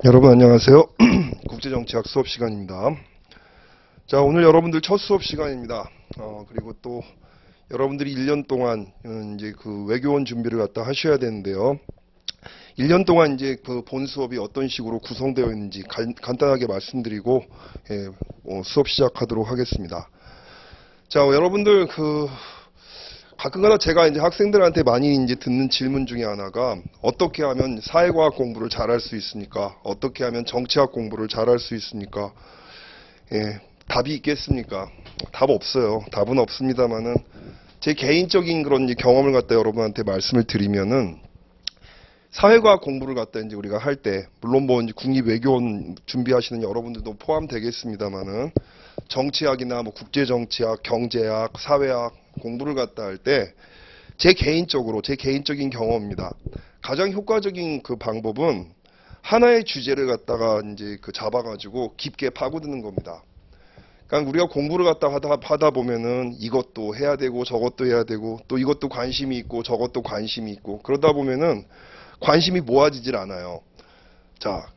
여러분 안녕하세요. 국제정치학 수업 시간입니다. 자, 오늘 여러분들 첫 수업 시간입니다. 그리고 또 여러분들이 1년 동안 이제 그 외교원 준비를 갖다 하셔야 되는데요. 1년 동안 이제 그 본 수업이 어떤 식으로 구성되어 있는지 간단하게 말씀드리고 수업 시작하도록 하겠습니다. 자, 여러분들 가끔가다 제가 이제 학생들한테 많이 이제 듣는 질문 중에 하나가 어떻게 하면 사회과학 공부를 잘할 수 있습니까? 어떻게 하면 정치학 공부를 잘할 수 있습니까? 답이 있겠습니까? 답 없어요. 답은 없습니다만은 제 개인적인 그런 이제 경험을 갖다 여러분한테 말씀을 드리면은 사회과학 공부를 갖다 이제 우리가 할 때 물론 뭐 이제 국립외교원 준비하시는 여러분들도 포함되겠습니다만은 정치학이나 뭐 국제정치학, 경제학, 사회학 공부를 갖다 할 때 제 개인적인 경험입니다. 가장 효과적인 그 방법은 하나의 주제를 갖다가 이제 잡아가지고 깊게 파고드는 겁니다. 그러니까 우리가 공부를 갖다 하다 보면은 이것도 해야 되고 저것도 해야 되고 또 이것도 관심이 있고 저것도 관심이 있고 그러다 보면은 관심이 모아지질 않아요. 자,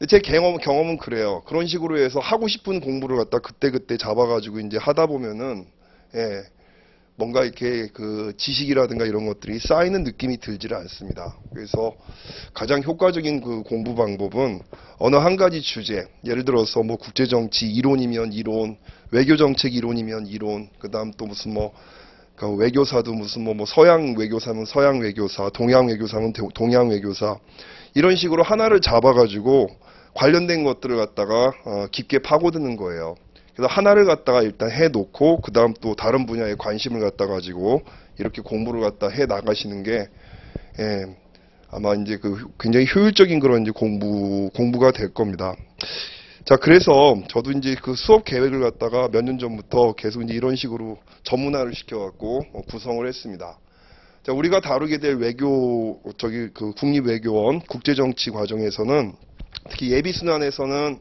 제 경험은 그래요. 그런 식으로 해서 하고 싶은 공부를 갖다 그때그때 잡아가지고 이제 하다 보면은, 뭔가 이렇게 그 지식이라든가 이런 것들이 쌓이는 느낌이 들지를 않습니다. 그래서 가장 효과적인 그 공부 방법은 어느 한 가지 주제, 예를 들어서 뭐 국제정치 이론이면 이론, 외교정책 이론이면 이론, 그 다음 또 무슨 뭐 그 외교사도 무슨 뭐 서양 외교사면 서양 외교사, 동양 외교사면 동양 외교사 이런 식으로 하나를 잡아가지고 관련된 것들을 갖다가 깊게 파고드는 거예요. 그래서 하나를 갖다가 일단 해놓고 그 다음 또 다른 분야에 관심을 갖다 가지고 이렇게 공부를 갖다 해 나가시는 게 아마 이제 굉장히 효율적인 그런 이제 공부가 될 겁니다. 자, 그래서 저도 이제 그 수업 계획을 갖다가 몇 년 전부터 계속 이제 이런 식으로 전문화를 시켜갖고 구성을 했습니다. 자, 우리가 다루게 될 국립외교원 국제정치 과정에서는 특히 예비순환에서는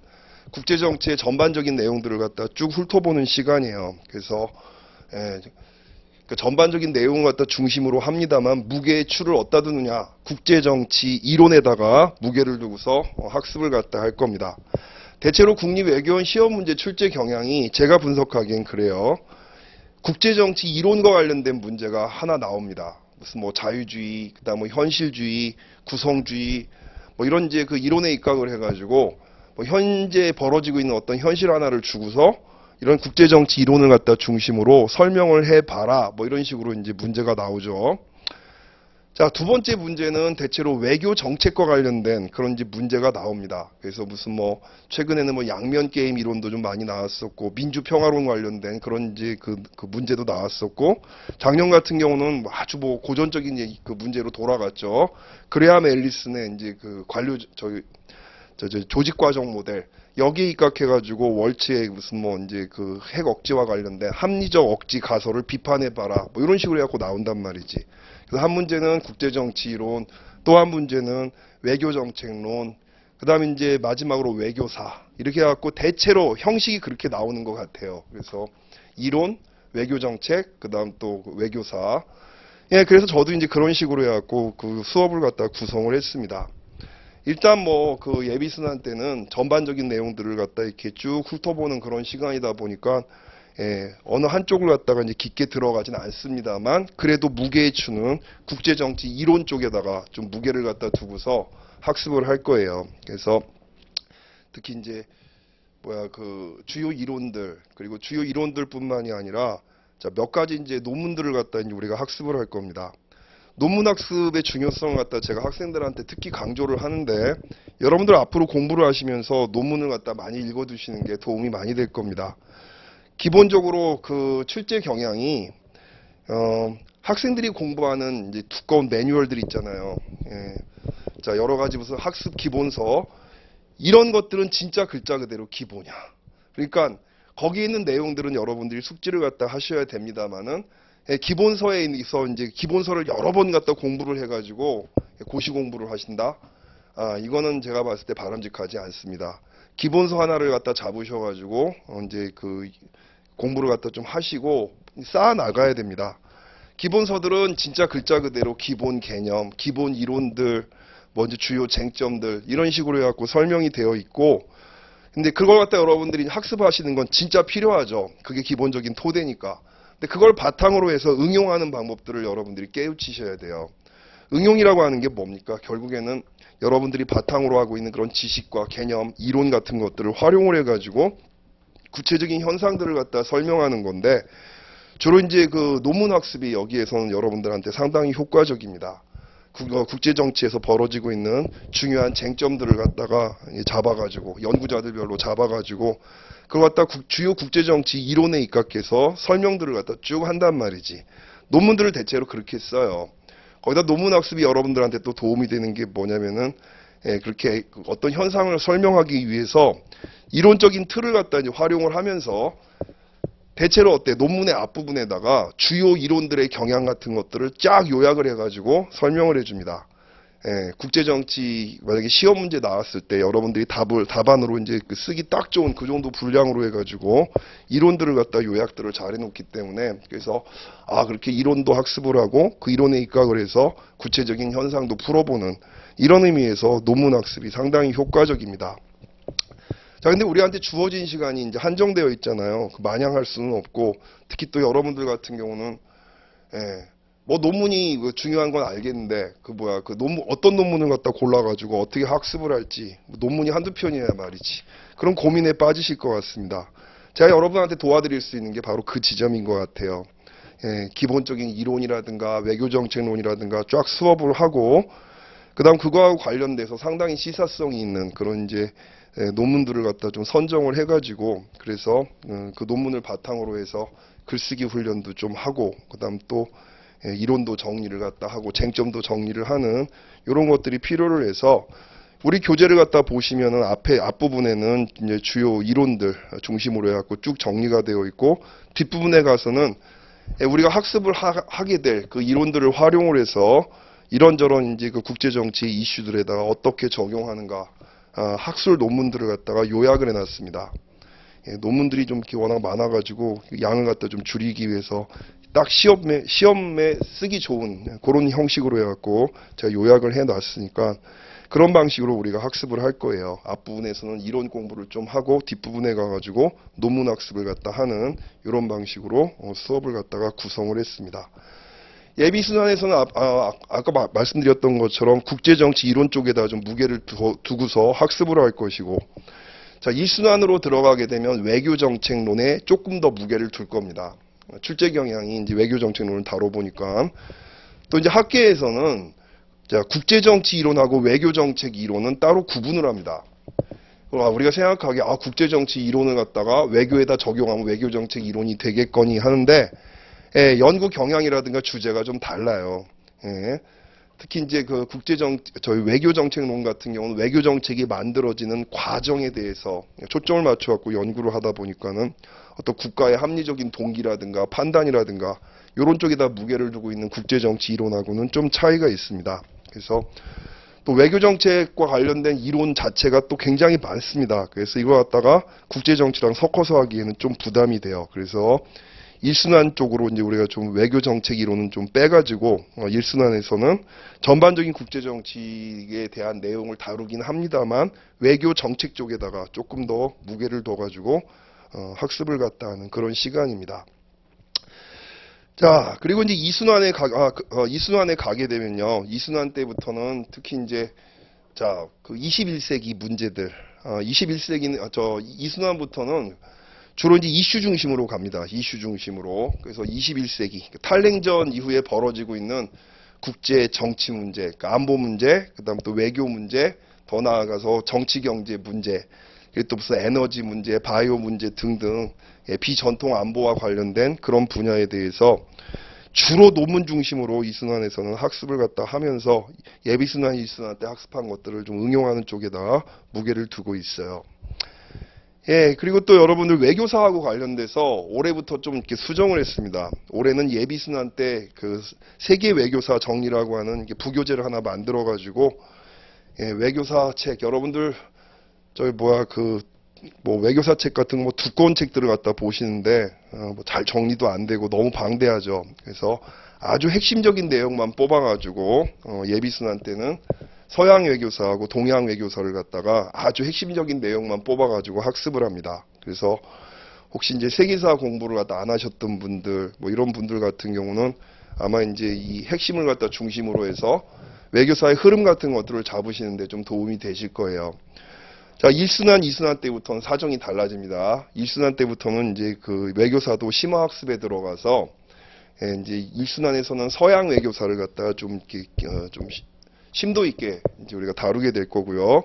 국제정치의 전반적인 내용들을 갖다 쭉 훑어보는 시간이에요. 그래서 그 전반적인 내용을 갖다 중심으로 합니다만 무게의 추를 어디다 두느냐, 국제정치 이론에다가 무게를 두고서 학습을 갖다 할 겁니다. 대체로 국립외교원 시험 문제 출제 경향이 제가 분석하기엔 그래요. 국제정치 이론과 관련된 문제가 하나 나옵니다. 무슨 뭐 자유주의, 그다음 뭐 현실주의, 구성주의, 뭐 이런 이제 그 이론에 입각을 해가지고 뭐 현재 벌어지고 있는 어떤 현실 하나를 주고서 이런 국제정치 이론을 갖다 중심으로 설명을 해봐라. 뭐 이런 식으로 이제 문제가 나오죠. 자, 두 번째 문제는 대체로 외교 정책과 관련된 그런 이제 문제가 나옵니다. 그래서 무슨 뭐 최근에는 뭐 양면 게임 이론도 좀 많이 나왔었고 민주평화론 관련된 그런 이제 그 문제도 나왔었고 작년 같은 경우는 아주 뭐 고전적인 그 문제로 돌아갔죠. 그레함 앨리슨의 이제 그 조직과정 모델 여기에 입각해가지고 월츠의 무슨 뭐 이제 그 핵 억지와 관련된 합리적 억지 가설을 비판해봐라 뭐 이런 식으로 해갖고 나온단 말이지. 그래서 한 문제는 국제정치론, 또 한 문제는 외교정책론, 그 다음에 이제 마지막으로 외교사 이렇게 해갖고 대체로 형식이 그렇게 나오는 것 같아요. 그래서 이론, 외교정책, 그 다음 또 외교사. 그래서 저도 이제 그런 식으로 해갖고 그 수업을 갖다 구성을 했습니다. 일단 뭐 그 예비순환 때는 전반적인 내용들을 갖다 이렇게 쭉 훑어보는 그런 시간이다 보니까 어느 한쪽을 갖다가 이제 깊게 들어가진 않습니다만 그래도 무게의 추는 국제정치 이론 쪽에다가 좀 무게를 갖다 두고서 학습을 할 거예요. 그래서 특히 이제 그 주요 이론들 그리고 주요 이론들뿐만이 아니라 몇 가지 이제 논문들을 갖다 이제 우리가 학습을 할 겁니다. 논문 학습의 중요성을 갖다 제가 학생들한테 특히 강조를 하는데 여러분들 앞으로 공부를 하시면서 논문을 갖다 많이 읽어두시는 게 도움이 많이 될 겁니다. 기본적으로 그 출제 경향이 학생들이 공부하는 이제 두꺼운 매뉴얼들 있잖아요. 자, 여러 가지 무슨 학습 기본서 이런 것들은 진짜 글자 그대로 기본이야. 그러니까 거기에 있는 내용들은 여러분들이 숙지를 갖다 하셔야 됩니다만은 기본서에 있어 이제 기본서를 여러 번 갖다 공부를 해가지고 고시 공부를 하신다. 이거는 제가 봤을 때 바람직하지 않습니다. 기본서 하나를 갖다 잡으셔가지고 이제 그 공부를 갖다 좀 하시고 쌓아 나가야 됩니다. 기본서들은 진짜 글자 그대로 기본 개념, 기본 이론들, 먼저 주요 쟁점들 이런 식으로 해갖고 설명이 되어 있고, 근데 그걸 갖다 여러분들이 학습하시는 건 진짜 필요하죠. 그게 기본적인 토대니까. 근데 그걸 바탕으로 해서 응용하는 방법들을 여러분들이 깨우치셔야 돼요. 응용이라고 하는 게 뭡니까? 결국에는 여러분들이 바탕으로 하고 있는 그런 지식과 개념, 이론 같은 것들을 활용을 해가지고 구체적인 현상들을 갖다 설명하는 건데, 주로 이제 그 논문 학습이 여기에서는 여러분들한테 상당히 효과적입니다. 국제 정치에서 벌어지고 있는 중요한 쟁점들을 갖다가 잡아가지고 연구자들별로 잡아가지고 그걸 갖다 주요 국제 정치 이론에 입각해서 설명들을 갖다 쭉 한단 말이지. 논문들을 대체로 그렇게 써요. 거기다 논문 학습이 여러분들한테 또 도움이 되는 게 뭐냐면은, 그렇게 어떤 현상을 설명하기 위해서 이론적인 틀을 갖다 이제 활용을 하면서 대체로 어때? 논문의 앞부분에다가 주요 이론들의 경향 같은 것들을 쫙 요약을 해가지고 설명을 해줍니다. 국제정치, 만약에 시험 문제 나왔을 때 여러분들이 답안으로 이제 쓰기 딱 좋은 그 정도 분량으로 해가지고 이론들을 갖다 요약들을 잘 해놓기 때문에, 그래서, 그렇게 이론도 학습을 하고 그 이론에 입각을 해서 구체적인 현상도 풀어보는 이런 의미에서 논문 학습이 상당히 효과적입니다. 자, 근데 우리한테 주어진 시간이 이제 한정되어 있잖아요. 마냥 할 수는 없고, 특히 또 여러분들 같은 경우는, 뭐 논문이 중요한 건 알겠는데, 어떤 논문을 갖다 골라가지고 어떻게 학습을 할지, 논문이 한두 편이야 말이지. 그런 고민에 빠지실 것 같습니다. 제가 여러분한테 도와드릴 수 있는 게 바로 그 지점인 것 같아요. 기본적인 이론이라든가 외교정책론이라든가 쫙 수업을 하고, 그 다음 그거하고 관련돼서 상당히 시사성이 있는 그런 이제 논문들을 갖다 좀 선정을 해가지고, 그래서 그 논문을 바탕으로 해서 글쓰기 훈련도 좀 하고, 그 다음 또 이론도 정리를 갖다 하고 쟁점도 정리를 하는 이런 것들이 필요를 해서, 우리 교재를 갖다 보시면은 앞부분에는 이제 주요 이론들 중심으로 해갖고 쭉 정리가 되어 있고, 뒷부분에 가서는 우리가 학습을 하게 될 그 이론들을 활용을 해서 이런저런 이제 그 국제정치 이슈들에다가 어떻게 적용하는가, 학술 논문들을 갖다가 요약을 해놨습니다. 논문들이 좀 이렇게 워낙 많아가지고 양을 갖다 좀 줄이기 위해서 딱 시험에 쓰기 좋은 그런 형식으로 해갖고 제가 요약을 해놨으니까 그런 방식으로 우리가 학습을 할 거예요. 앞부분에서는 이론 공부를 좀 하고 뒷부분에 가가지고 논문 학습을 갖다 하는 이런 방식으로 수업을 갖다가 구성을 했습니다. 예비순환에서는 아까 말씀드렸던 것처럼 국제정치 이론 쪽에다 좀 무게를 두고서 학습을 할 것이고, 자, 이 순환으로 들어가게 되면 외교정책론에 조금 더 무게를 둘 겁니다. 출제 경향이 이제 외교정책론을 다뤄보니까, 또 이제 학계에서는 자, 국제정치 이론하고 외교정책 이론은 따로 구분을 합니다. 우리가 생각하기에 국제정치 이론을 갖다가 외교에다 적용하면 외교정책 이론이 되겠거니 하는데, 연구 경향이라든가 주제가 좀 달라요. 특히 이제 그 저희 외교정책론 같은 경우는 외교정책이 만들어지는 과정에 대해서 초점을 맞춰갖고 연구를 하다 보니까는 어떤 국가의 합리적인 동기라든가 판단이라든가 이런 쪽에다 무게를 두고 있는 국제정치 이론하고는 좀 차이가 있습니다. 그래서 또 외교정책과 관련된 이론 자체가 또 굉장히 많습니다. 그래서 이거 갖다가 국제정치랑 섞어서 하기에는 좀 부담이 돼요. 그래서 일순환 쪽으로 이제 우리가 좀 외교 정책 이론은 좀 빼가지고 일순환에서는 전반적인 국제 정치에 대한 내용을 다루긴 합니다만 외교 정책 쪽에다가 조금 더 무게를 둬가지고 학습을 갖다 하는 그런 시간입니다. 자, 그리고 이제 이순환에 가게 되면요, 이순환 때부터는 특히 이제 그 21세기 문제들, 21세기는 이순환부터는 주로 이제 이슈 중심으로 갑니다. 이슈 중심으로. 그래서 21세기 탈냉전 이후에 벌어지고 있는 국제 정치 문제, 그러니까 안보 문제, 그다음 또 외교 문제, 더 나아가서 정치 경제 문제, 그리고 또 무슨 에너지 문제, 바이오 문제 등등 비전통 안보와 관련된 그런 분야에 대해서 주로 논문 중심으로 이순환에서는 학습을 갖다 하면서 예비순환, 이순환 때 학습한 것들을 좀 응용하는 쪽에다 무게를 두고 있어요. 그리고 또 여러분들 외교사하고 관련돼서 올해부터 좀 이렇게 수정을 했습니다. 올해는 예비순환 때 그 세계 외교사 정리라고 하는 부교재를 하나 만들어가지고, 외교사 책, 여러분들, 외교사 책 같은 거 두꺼운 책들을 갖다 보시는데, 잘 정리도 안 되고 너무 방대하죠. 그래서 아주 핵심적인 내용만 뽑아가지고, 예비순환 때는 서양 외교사하고 동양 외교사를 갖다가 아주 핵심적인 내용만 뽑아가지고 학습을 합니다. 그래서 혹시 이제 세계사 공부를 갖다 안 하셨던 분들, 뭐 이런 분들 같은 경우는 아마 이제 이 핵심을 갖다 중심으로 해서 외교사의 흐름 같은 것들을 잡으시는데 좀 도움이 되실 거예요. 자, 1순환, 2순환 때부터는 사정이 달라집니다. 1순환 때부터는 이제 그 외교사도 심화학습에 들어가서 이제 1순환에서는 서양 외교사를 갖다가 좀 이렇게 좀 심도 있게 이제 우리가 다루게 될 거고요.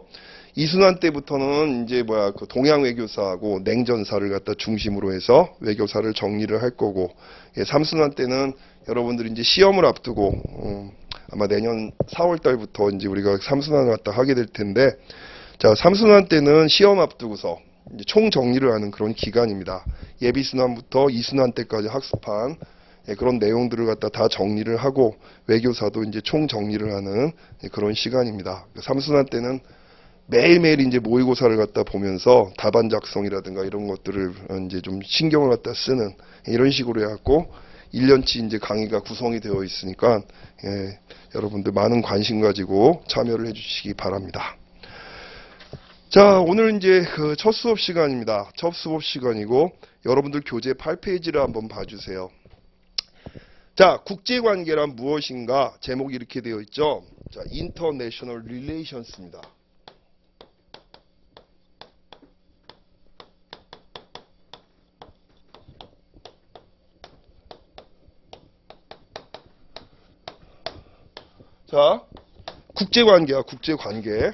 2순환 때부터는 이제 그 동양 외교사하고 냉전사를 갖다 중심으로 해서 외교사를 정리를 할 거고, 3순환 때는 여러분들이 이제 시험을 앞두고 아마 내년 4월 달부터 이제 우리가 3순환을 갖다 하게 될 텐데, 자, 3순환 때는 시험 앞두고서 이제 총 정리를 하는 그런 기간입니다. 예비순환부터 2순환 때까지 학습한 그런 내용들을 갖다 다 정리를 하고 외교사도 이제 총 정리를 하는 그런 시간입니다. 3순환 때는 매일매일 이제 모의고사를 갖다 보면서 답안 작성이라든가 이런 것들을 이제 좀 신경을 갖다 쓰는 이런 식으로 해갖고 1년치 이제 강의가 구성이 되어 있으니까 여러분들 많은 관심 가지고 참여를 해주시기 바랍니다. 자, 오늘 이제 그 첫 수업 시간입니다. 첫 수업 시간이고 여러분들 교재 8페이지를 한번 봐주세요. 자, 국제관계란 무엇인가? 제목이 이렇게 되어 있죠. 자, International Relations입니다. 자, 국제관계야, 국제관계.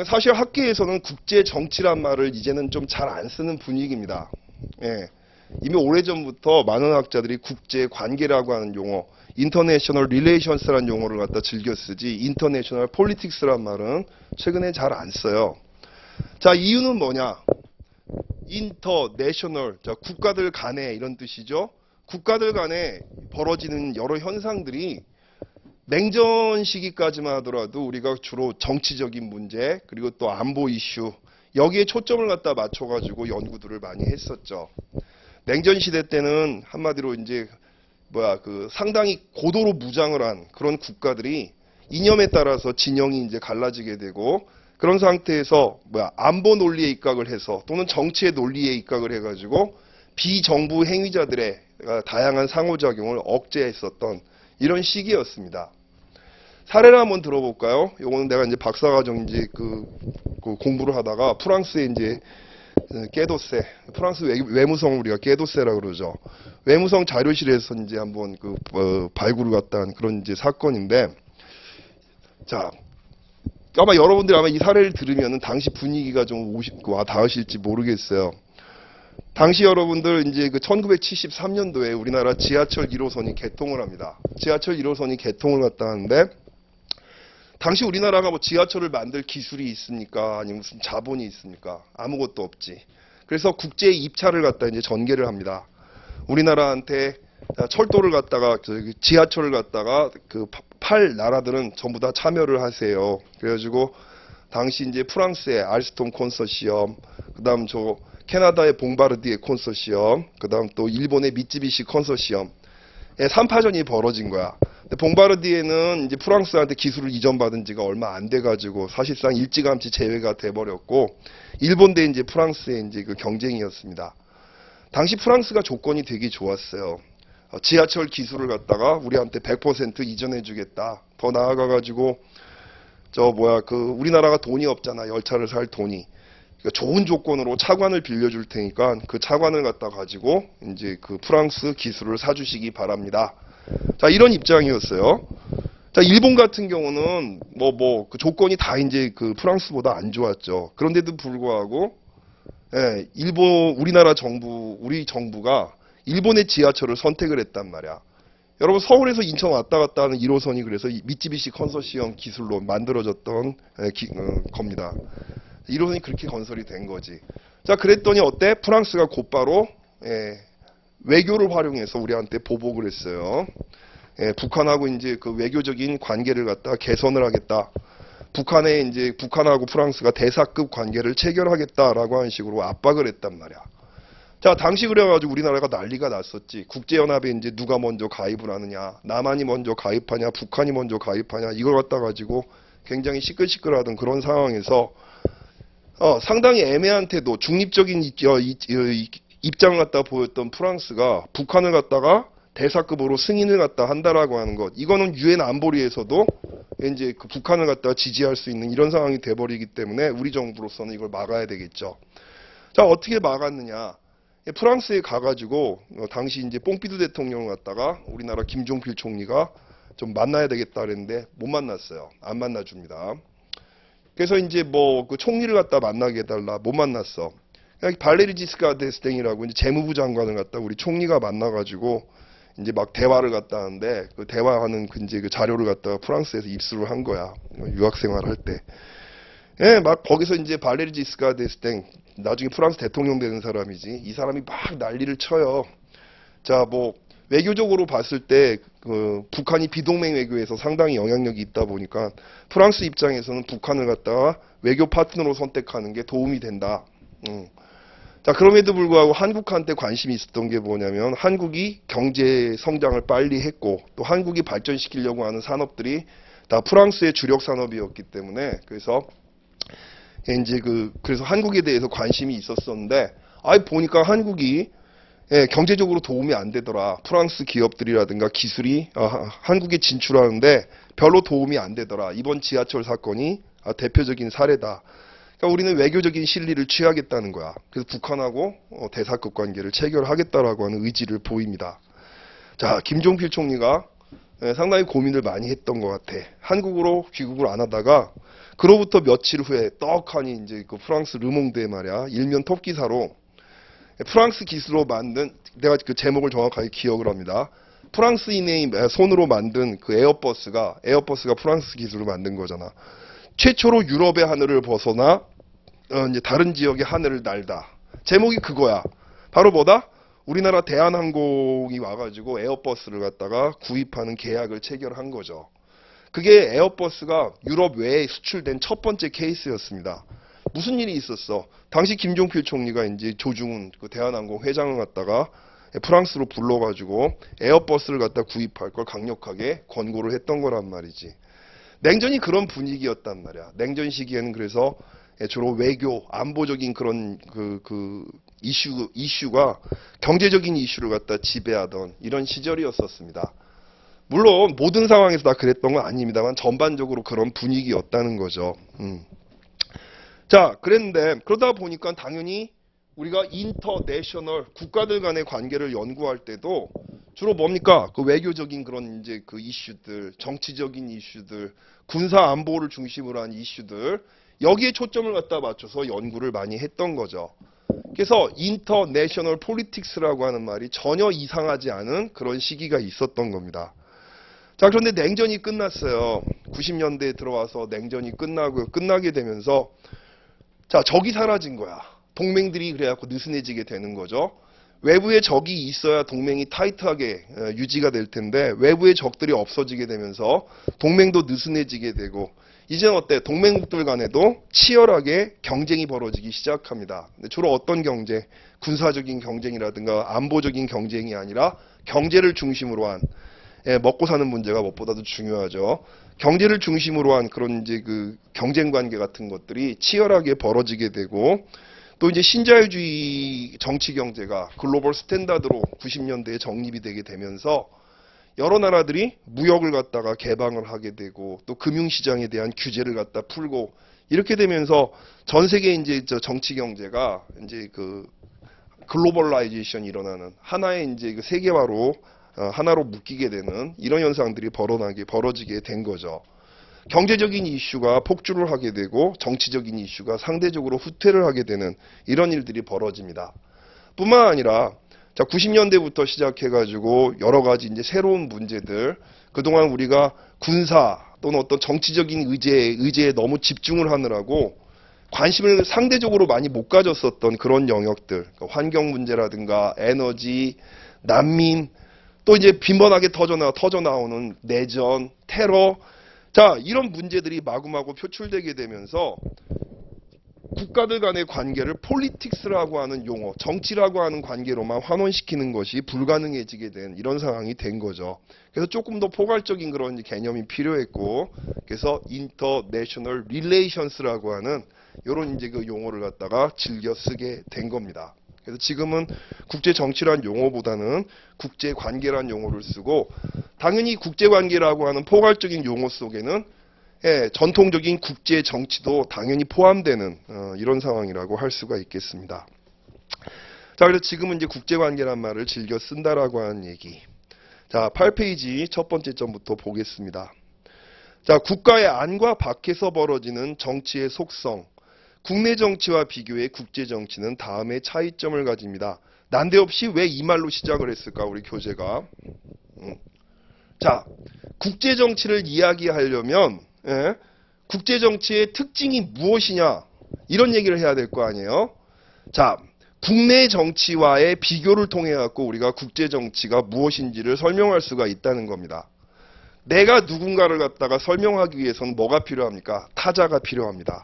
사실 학계에서는 국제정치란 말을 이제는 좀 잘 안 쓰는 분위기입니다. 이미 오래전부터 많은 학자들이 국제관계라고 하는 용어, International Relations라는 용어를 갖다 즐겨 쓰지 International Politics란 말은 최근에 잘 안 써요. 자, 이유는 뭐냐? International, 자, 국가들 간에 이런 뜻이죠. 국가들 간에 벌어지는 여러 현상들이 냉전 시기까지만 하더라도 우리가 주로 정치적인 문제 그리고 또 안보 이슈 여기에 초점을 갖다 맞춰가지고 연구들을 많이 했었죠. 냉전 시대 때는 한마디로 이제 그 상당히 고도로 무장을 한 그런 국가들이 이념에 따라서 진영이 이제 갈라지게 되고 그런 상태에서 안보 논리에 입각을 해서 또는 정치의 논리에 입각을 해가지고 비정부 행위자들의 다양한 상호작용을 억제했었던 이런 시기였습니다. 사례를 한번 들어볼까요? 요거는 내가 이제 박사과정 이제 그 공부를 하다가 프랑스에 이제 깨도세, 프랑스 외무성 우리가 깨도세라고 그러죠. 외무성 자료실에서 이제 한번 발굴을 갖다 한 그런 이제 사건인데, 자, 아마 여러분들이 아마 이 사례를 들으면은 당시 분위기가 좀 와 닿으실지 모르겠어요. 당시 여러분들 이제 1973년도에 우리나라 지하철 1호선이 개통을 합니다. 지하철 1호선이 개통을 갖다 하는데 당시 우리나라가 뭐 지하철을 만들 기술이 있습니까? 아니면 무슨 자본이 있습니까? 아무것도 없지. 그래서 국제 입찰을 갖다 이제 전개를 합니다. 우리나라한테 철도를 갖다가 지하철을 갖다가 팔 나라들은 전부 다 참여를 하세요. 그래가지고 당시 이제 프랑스의 알스톰 콘소시엄, 그다음 캐나다의 봉바르디에 콘소시엄, 그다음 또 일본의 미쯔비시 콘소시엄 3파전이 벌어진 거야. 근데 봉바르디에는 이제 프랑스한테 기술을 이전받은 지가 얼마 안 돼가지고 사실상 일찌감치 제외가 돼버렸고, 일본 대 이제 프랑스의 이제 그 경쟁이었습니다. 당시 프랑스가 조건이 되게 좋았어요. 지하철 기술을 갖다가 우리한테 100% 이전해주겠다. 더 나아가가지고 우리나라가 돈이 없잖아. 열차를 살 돈이. 그러니까 좋은 조건으로 차관을 빌려줄 테니까 그 차관을 갖다 가지고 이제 그 프랑스 기술을 사주시기 바랍니다. 자, 이런 입장이었어요. 자, 일본 같은 경우는 그 조건이 다 이제 그 프랑스보다 안 좋았죠. 그런데도 불구하고, 우리나라 우리 정부가 일본의 지하철을 선택을 했단 말이야. 여러분, 서울에서 인천 왔다 갔다 하는 1호선이 그래서 미쯔비시 컨소시엄 기술로 만들어졌던 겁니다. 1호선이 그렇게 건설이 된 거지. 자, 그랬더니 어때? 프랑스가 곧바로 외교를 활용해서 우리한테 보복을 했어요. 북한하고 이제 그 외교적인 관계를 갖다 개선을 하겠다. 북한하고 프랑스가 대사급 관계를 체결하겠다라고 하는 식으로 압박을 했단 말이야. 자, 당시 그래가지고 우리나라가 난리가 났었지. 국제연합에 이제 누가 먼저 가입을 하느냐, 남한이 먼저 가입하냐, 북한이 먼저 가입하냐, 이걸 갖다 가지고 굉장히 시끌시끌하던 그런 상황에서 상당히 애매한 태도, 중립적인 입장을 갖다 보였던 프랑스가 북한을 갖다가 대사급으로 승인을 갖다 한다라고 하는 것, 이거는 유엔 안보리에서도 이제 그 북한을 갖다 지지할 수 있는 이런 상황이 돼버리기 때문에 우리 정부로서는 이걸 막아야 되겠죠. 자, 어떻게 막았느냐? 프랑스에 가가지고 당시 이제 뽕피두 대통령을 갖다가 우리나라 김종필 총리가 좀 만나야 되겠다 그랬는데 못 만났어요. 안 만나줍니다. 그래서 이제 뭐 그 총리를 갖다 만나게 해달라, 못 만났어. 발레리 지스카르 데스탱이라고 이제 재무부 장관을 갖다 우리 총리가 만나가지고 이제 막 대화를 갖다 하는데, 그 대화하는 이제 그 자료를 갖다가 프랑스에서 입수를 한 거야. 유학생활 할 때. 예, 막 거기서 이제 발레리 지스카르 데스탱, 나중에 프랑스 대통령 되는 사람이지. 이 사람이 막 난리를 쳐요. 자, 뭐 외교적으로 봤을 때 그 북한이 비동맹 외교에서 상당히 영향력이 있다 보니까 프랑스 입장에서는 북한을 갖다가 외교 파트너로 선택하는 게 도움이 된다. 자, 그럼에도 불구하고 한국한테 관심이 있었던 게 뭐냐면, 한국이 경제 성장을 빨리 했고 또 한국이 발전시키려고 하는 산업들이 다 프랑스의 주력 산업이었기 때문에, 그래서 이제 그래서 한국에 대해서 관심이 있었었는데, 보니까 한국이 경제적으로 도움이 안 되더라. 프랑스 기업들이라든가 기술이 한국에 진출하는데 별로 도움이 안 되더라. 이번 지하철 사건이 대표적인 사례다. 그러니까 우리는 외교적인 실리를 취하겠다는 거야. 그래서 북한하고 대사급 관계를 체결하겠다라고 하는 의지를 보입니다. 자, 김종필 총리가 상당히 고민을 많이 했던 것 같아. 한국으로 귀국을 안 하다가 그로부터 며칠 후에 떡하니 이제 그 프랑스 르몽드에 말이야, 일면 톱 기사로 프랑스 기술로 만든, 내가 그 제목을 정확하게 기억을 합니다. 프랑스인의 손으로 만든 그 에어버스가 프랑스 기술로 만든 거잖아. 최초로 유럽의 하늘을 벗어나 이제 다른 지역의 하늘을 날다. 제목이 그거야. 바로 뭐다? 우리나라 대한항공이 와가지고 에어버스를 갖다가 구입하는 계약을 체결한 거죠. 그게 에어버스가 유럽 외에 수출된 첫 번째 케이스였습니다. 무슨 일이 있었어? 당시 김종필 총리가 이제 조중훈 그 대한항공 회장을 갖다가 프랑스로 불러가지고 에어버스를 갖다 구입할 걸 강력하게 권고를 했던 거란 말이지. 냉전이 그런 분위기였단 말이야. 냉전 시기에는 그래서 주로 외교, 안보적인 그런 이슈가 경제적인 이슈를 갖다 지배하던 이런 시절이었었습니다. 물론 모든 상황에서 다 그랬던 건 아닙니다만 전반적으로 그런 분위기였다는 거죠. 자, 그랬는데 그러다 보니까 당연히 우리가 인터내셔널 국가들 간의 관계를 연구할 때도 주로 뭡니까? 그 외교적인 그런 이제 그 이슈들, 정치적인 이슈들, 군사 안보를 중심으로 한 이슈들, 여기에 초점을 갖다 맞춰서 연구를 많이 했던 거죠. 그래서 인터내셔널 폴리틱스라고 하는 말이 전혀 이상하지 않은 그런 시기가 있었던 겁니다. 자, 그런데 냉전이 끝났어요. 90년대에 들어와서 냉전이 끝나게 되면서 자, 적이 사라진 거야. 동맹들이 그래갖고 느슨해지게 되는 거죠. 외부에 적이 있어야 동맹이 타이트하게 유지가 될 텐데 외부의 적들이 없어지게 되면서 동맹도 느슨해지게 되고, 이제는 어때? 동맹국들 간에도 치열하게 경쟁이 벌어지기 시작합니다. 근데 주로 어떤 경쟁? 군사적인 경쟁이라든가 안보적인 경쟁이 아니라 경제를 중심으로 한, 먹고 사는 문제가 무엇보다도 중요하죠. 경제를 중심으로 한 그런 이제 그 경쟁 관계 같은 것들이 치열하게 벌어지게 되고, 또 이제 신자유주의 정치 경제가 글로벌 스탠다드로 90년대에 정립이 되게 되면서 여러 나라들이 무역을 갖다가 개방을 하게 되고, 또 금융시장에 대한 규제를 갖다 풀고, 이렇게 되면서 전 세계 이제 정치 경제가 이제 그 글로벌라이제이션이 일어나는, 하나의 이제 그 세계화로 하나로 묶이게 되는 이런 현상들이 벌어지게 된 거죠. 경제적인 이슈가 폭주를 하게 되고 정치적인 이슈가 상대적으로 후퇴를 하게 되는 이런 일들이 벌어집니다. 뿐만 아니라 자, 90년대부터 시작해가지고 여러 가지 이제 새로운 문제들, 그동안 우리가 군사 또는 어떤 정치적인 의제에 너무 집중을 하느라고 관심을 상대적으로 많이 못 가졌었던 그런 영역들, 그러니까 환경 문제라든가 에너지, 난민, 또 이제 빈번하게 터져 나오는 내전, 테러, 자, 이런 문제들이 마구마구 표출되게 되면서 국가들 간의 관계를 폴리틱스라고 하는 용어, 정치라고 하는 관계로만 환원시키는 것이 불가능해지게 된 이런 상황이 된 거죠. 그래서 조금 더 포괄적인 그런 개념이 필요했고, 그래서 인터내셔널 릴레이션스라고 하는 이런 이제 그 용어를 갖다가 즐겨 쓰게 된 겁니다. 그래서 지금은 국제 정치란 용어보다는 국제 관계란 용어를 쓰고, 당연히 국제 관계라고 하는 포괄적인 용어 속에는 전통적인 국제 정치도 당연히 포함되는 이런 상황이라고 할 수가 있겠습니다. 자, 그래서 지금은 이제 국제 관계란 말을 즐겨 쓴다라고 하는 얘기. 자, 8페이지 첫 번째 점부터 보겠습니다. 자, 국가의 안과 밖에서 벌어지는 정치의 속성. 국내 정치와 비교해 국제 정치는 다음의 차이점을 가집니다. 난데없이 왜 이 말로 시작을 했을까, 우리 교재가. 자, 국제 정치를 이야기하려면 국제 정치의 특징이 무엇이냐, 이런 얘기를 해야 될 거 아니에요. 자, 국내 정치와의 비교를 통해 갖고 우리가 국제 정치가 무엇인지를 설명할 수가 있다는 겁니다. 내가 누군가를 갖다가 설명하기 위해서는 뭐가 필요합니까? 타자가 필요합니다.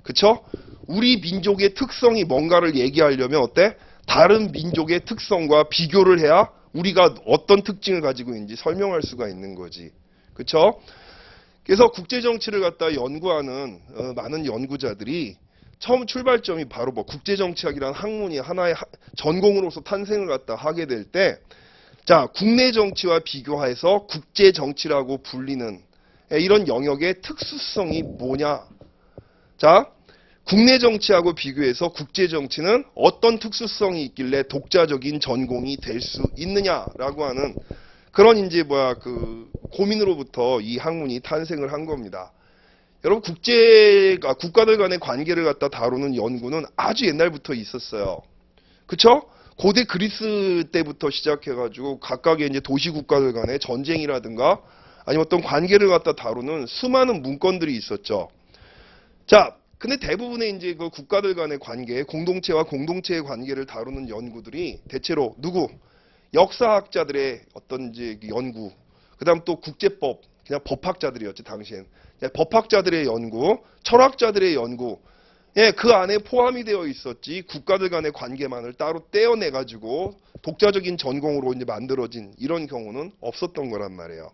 그쵸? 우리 민족의 특성이 뭔가를 얘기하려면 어때? 다른 민족의 특성과 비교를 해야 우리가 어떤 특징을 가지고 있는지 설명할 수가 있는 거지. 그쵸? 그래서 국제정치를 갖다 연구하는 많은 연구자들이 처음 출발점이 바로 뭐 국제정치학이라는 학문이 하나의 전공으로서 탄생을 갖다 하게 될 때, 자, 국내 정치와 비교해서 국제정치라고 불리는 이런 영역의 특수성이 뭐냐. 자, 국내 정치하고 비교해서 국제 정치는 어떤 특수성이 있길래 독자적인 전공이 될 수 있느냐라고 하는 그런 이제 그 고민으로부터 이 학문이 탄생을 한 겁니다. 여러분, 국가들 간의 관계를 갖다 다루는 연구는 아주 옛날부터 있었어요. 그쵸? 고대 그리스 때부터 시작해가지고 각각의 이제 도시 국가들 간의 전쟁이라든가 아니면 어떤 관계를 갖다 다루는 수많은 문건들이 있었죠. 자, 근데 대부분의 이제 그 국가들 간의 관계, 공동체와 공동체의 관계를 다루는 연구들이 대체로 누구? 역사학자들의 어떤 이제 연구, 그 다음 또 국제법, 그냥 법학자들이었지, 당시엔. 법학자들의 연구, 철학자들의 연구, 그 안에 포함이 되어 있었지, 국가들 간의 관계만을 따로 떼어내가지고 독자적인 전공으로 이제 만들어진 이런 경우는 없었던 거란 말이에요.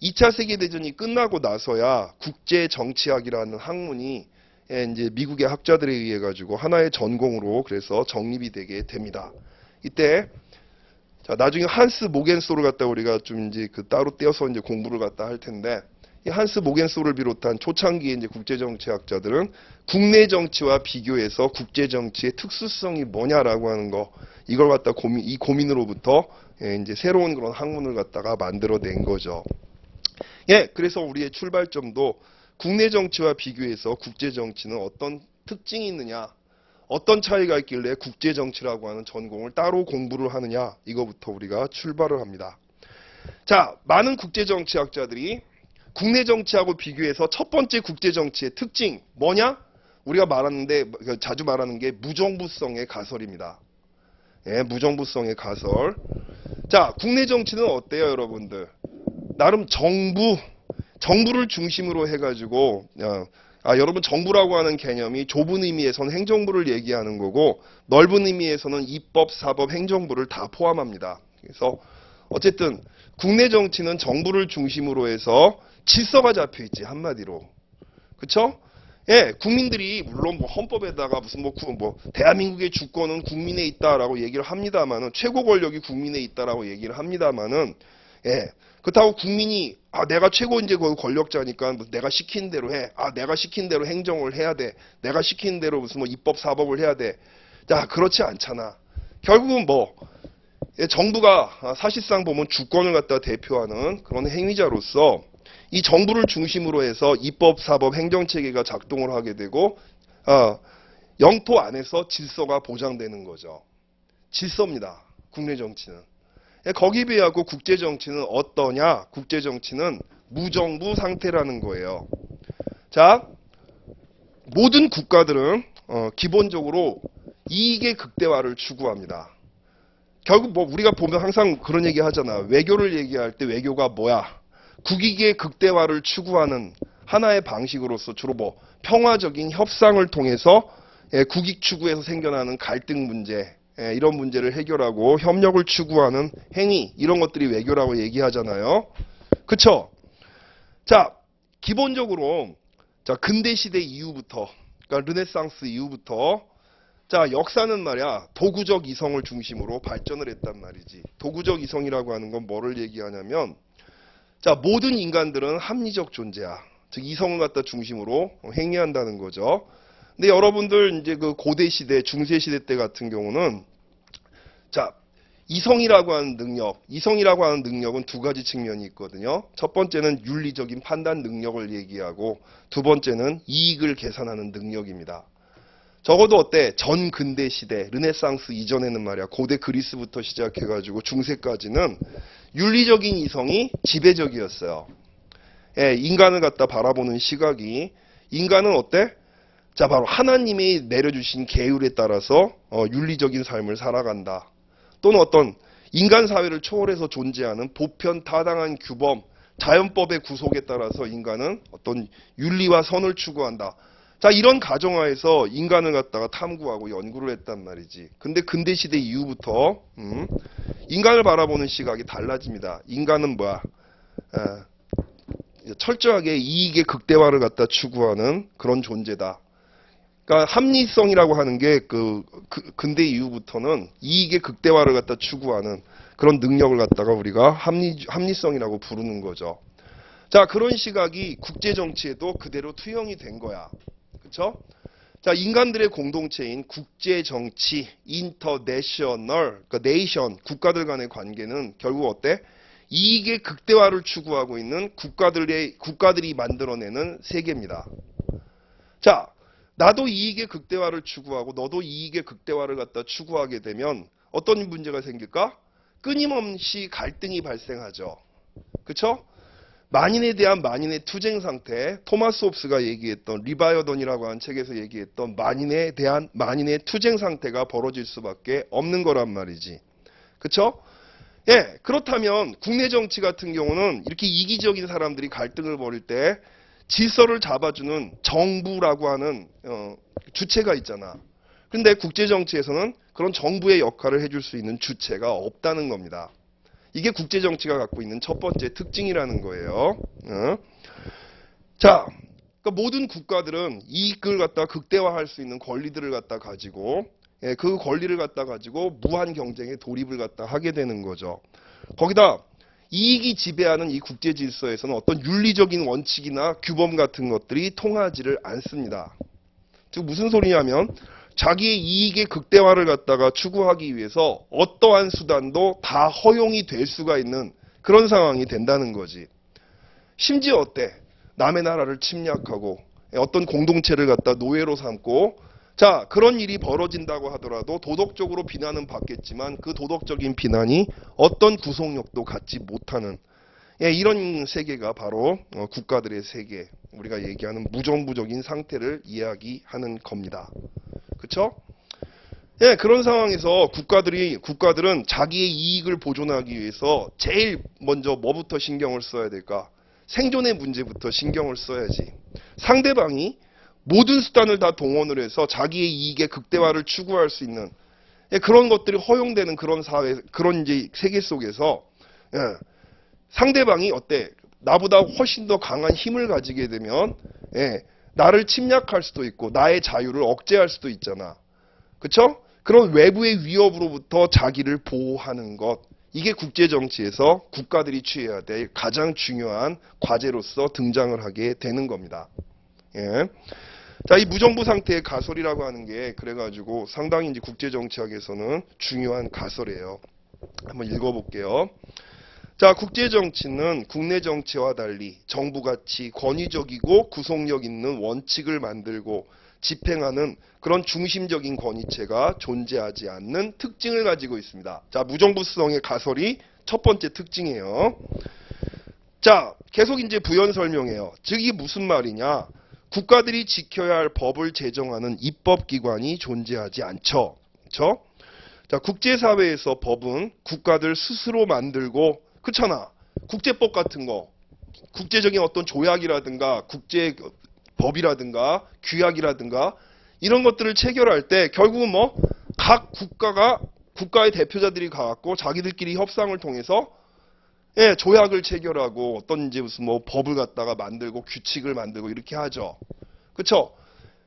2차 세계대전이 끝나고 나서야 국제정치학이라는 학문이 이제 미국의 학자들에 의해 가지고 하나의 전공으로 그래서 정립이 되게 됩니다. 이때 자, 나중에 한스 모겐소를 갖다 우리가 좀 이제 따로 떼어서 이제 공부를 갖다 할 텐데, 이 한스 모겐소를 비롯한 초창기의 이제 국제정치학자들은 국내 정치와 비교해서 국제 정치의 특수성이 뭐냐라고 하는 거, 이걸 갖다 이 고민으로부터 이제 새로운 그런 학문을 갖다가 만들어낸 거죠. 그래서 우리의 출발점도 국내 정치와 비교해서 국제 정치는 어떤 특징이 있느냐, 어떤 차이가 있길래 국제 정치라고 하는 전공을 따로 공부를 하느냐, 이거부터 우리가 출발을 합니다. 자, 많은 국제 정치학자들이 국내 정치하고 비교해서 첫 번째 국제 정치의 특징 뭐냐? 우리가 자주 말하는 게 무정부성의 가설입니다. 무정부성의 가설. 자, 국내 정치는 어때요, 여러분들? 나름 정부를 중심으로 해가지고, 여러분, 정부라고 하는 개념이 좁은 의미에서는 행정부를 얘기하는 거고, 넓은 의미에서는 입법, 사법, 행정부를 다 포함합니다. 그래서 어쨌든 국내 정치는 정부를 중심으로 해서 질서가 잡혀있지, 한마디로. 그쵸? 국민들이 물론 뭐 헌법에다가 무슨 대한민국의 주권은 국민에 있다라고 얘기를 합니다만은, 최고 권력이 국민에 있다라고 얘기를 합니다만은, 그렇다고 국민이 내가 최고 이제 그 권력자니까 내가 시킨 대로 해. 내가 시킨 대로 행정을 해야 돼. 내가 시킨 대로 무슨 입법 사법을 해야 돼. 자, 그렇지 않잖아. 결국은 정부가 사실상 보면 주권을 갖다 대표하는 그런 행위자로서 이 정부를 중심으로 해서 입법 사법 행정 체계가 작동을 하게 되고 영토 안에서 질서가 보장되는 거죠. 질서입니다. 국내 정치는. 거기에 비하고 국제 정치는 어떠냐? 국제 정치는 무정부 상태라는 거예요. 자, 모든 국가들은 기본적으로 이익의 극대화를 추구합니다. 결국 우리가 보면 항상 그런 얘기 하잖아. 외교를 얘기할 때 외교가 뭐야? 국익의 극대화를 추구하는 하나의 방식으로서 주로 뭐 평화적인 협상을 통해서 국익 추구에서 생겨나는 갈등 문제, 이런 문제를 해결하고 협력을 추구하는 행위, 이런 것들이 외교라고 얘기하잖아요. 그쵸? 자, 기본적으로 자, 근대 시대 이후부터, 그러니까 르네상스 이후부터 자, 역사는 말이야 도구적 이성을 중심으로 발전을 했단 말이지. 도구적 이성이라고 하는 건 뭐를 얘기하냐면, 자, 모든 인간들은 합리적 존재야. 즉 이성을 갖다 중심으로 행위한다는 거죠. 근데 여러분들 이제 그 고대 시대, 중세 시대 때 같은 경우는 자, 이성이라고 하는 능력은 두 가지 측면이 있거든요. 첫 번째는 윤리적인 판단 능력을 얘기하고, 두 번째는 이익을 계산하는 능력입니다. 적어도 어때? 전 근대 시대, 르네상스 이전에는 말이야, 고대 그리스부터 시작해가지고 중세까지는 윤리적인 이성이 지배적이었어요. 인간을 갖다 바라보는 시각이, 인간은 어때? 자, 바로 하나님이 내려주신 계율에 따라서 윤리적인 삶을 살아간다. 또는 어떤 인간 사회를 초월해서 존재하는 보편 타당한 규범, 자연법의 구속에 따라서 인간은 어떤 윤리와 선을 추구한다. 자, 이런 가정하에서 인간을 갖다가 탐구하고 연구를 했단 말이지. 근데 근대 시대 이후부터 인간을 바라보는 시각이 달라집니다. 인간은 뭐야? 철저하게 이익의 극대화를 갖다 추구하는 그런 존재다. 그러니까 합리성이라고 하는 게 근대 이후부터는 이익의 극대화를 갖다 추구하는 그런 능력을 갖다가 우리가 합리성이라고 부르는 거죠. 자, 그런 시각이 국제 정치에도 그대로 투영이 된 거야. 그렇죠? 자, 인간들의 공동체인 국제 정치, 인터내셔널, 그러니까 네이션, 국가들 간의 관계는 결국 어때? 이익의 극대화를 추구하고 있는 국가들이 만들어내는 세계입니다. 자, 나도 이익의 극대화를 추구하고 너도 이익의 극대화를 갖다 추구하게 되면 어떤 문제가 생길까? 끊임없이 갈등이 발생하죠. 그렇죠? 만인에 대한 만인의 투쟁 상태, 토마스 홉스가 얘기했던, 리바이어던이라고 하는 책에서 얘기했던 만인에 대한 만인의 투쟁 상태가 벌어질 수밖에 없는 거란 말이지. 그렇죠? 예, 그렇다면 국내 정치 같은 경우는 이렇게 이기적인 사람들이 갈등을 벌일 때 질서를 잡아주는 정부라고 하는 주체가 있잖아. 그런데 국제 정치에서는 그런 정부의 역할을 해줄 수 있는 주체가 없다는 겁니다. 이게 국제 정치가 갖고 있는 첫 번째 특징이라는 거예요. 자, 그러니까 모든 국가들은 이익을 갖다 극대화할 수 있는 권리들을 갖다 가지고, 그 권리를 갖다 가지고 무한 경쟁에 돌입을 갖다 하게 되는 거죠. 거기다 이익이 지배하는 이 국제 질서에서는 어떤 윤리적인 원칙이나 규범 같은 것들이 통하지를 않습니다. 즉 무슨 소리냐면 자기의 이익의 극대화를 갖다가 추구하기 위해서 어떠한 수단도 다 허용이 될 수가 있는 그런 상황이 된다는 거지. 심지어 어때? 남의 나라를 침략하고 어떤 공동체를 갖다 노예로 삼고, 자, 그런 일이 벌어진다고 하더라도 도덕적으로 비난은 받겠지만 그 도덕적인 비난이 어떤 구속력도 갖지 못하는, 이런 세계가 바로 국가들의 세계, 우리가 얘기하는 무정부적인 상태를 이야기하는 겁니다. 그렇죠? 예, 그런 상황에서 국가들은 자기의 이익을 보존하기 위해서 제일 먼저 뭐부터 신경을 써야 될까? 생존의 문제부터 신경을 써야지. 상대방이 모든 수단을 다 동원을 해서 자기의 이익의 극대화를 추구할 수 있는 그런 것들이 허용되는 그런 사회, 그런 이제 세계 속에서 상대방이 어때? 나보다 훨씬 더 강한 힘을 가지게 되면 나를 침략할 수도 있고 나의 자유를 억제할 수도 있잖아. 그렇죠? 그런 외부의 위협으로부터 자기를 보호하는 것, 이게 국제 정치에서 국가들이 취해야 될 가장 중요한 과제로서 등장을 하게 되는 겁니다. 예. 자, 이 무정부 상태의 가설이라고 하는 게 그래가지고 상당히 이제 국제 정치학에서는 중요한 가설이에요. 한번 읽어볼게요. 자, 국제 정치는 국내 정치와 달리 정부같이 권위적이고 구속력 있는 원칙을 만들고 집행하는 그런 중심적인 권위체가 존재하지 않는 특징을 가지고 있습니다. 자, 무정부성의 가설이 첫 번째 특징이에요. 자, 계속 이제 부연 설명해요. 즉, 이게 무슨 말이냐? 국가들이 지켜야 할 법을 제정하는 입법기관이 존재하지 않죠. 그렇죠? 자, 국제사회에서 법은 국가들 스스로 만들고, 그렇잖아. 국제법 같은 거. 국제적인 어떤 조약이라든가 국제 법이라든가 규약이라든가 이런 것들을 체결할 때 결국은 뭐 각 국가의 대표자들이 가갖고 자기들끼리 협상을 통해서 예, 조약을 체결하고 어떤 이제 무슨 뭐 법을 갖다가 만들고 규칙을 만들고 이렇게 하죠. 그렇죠?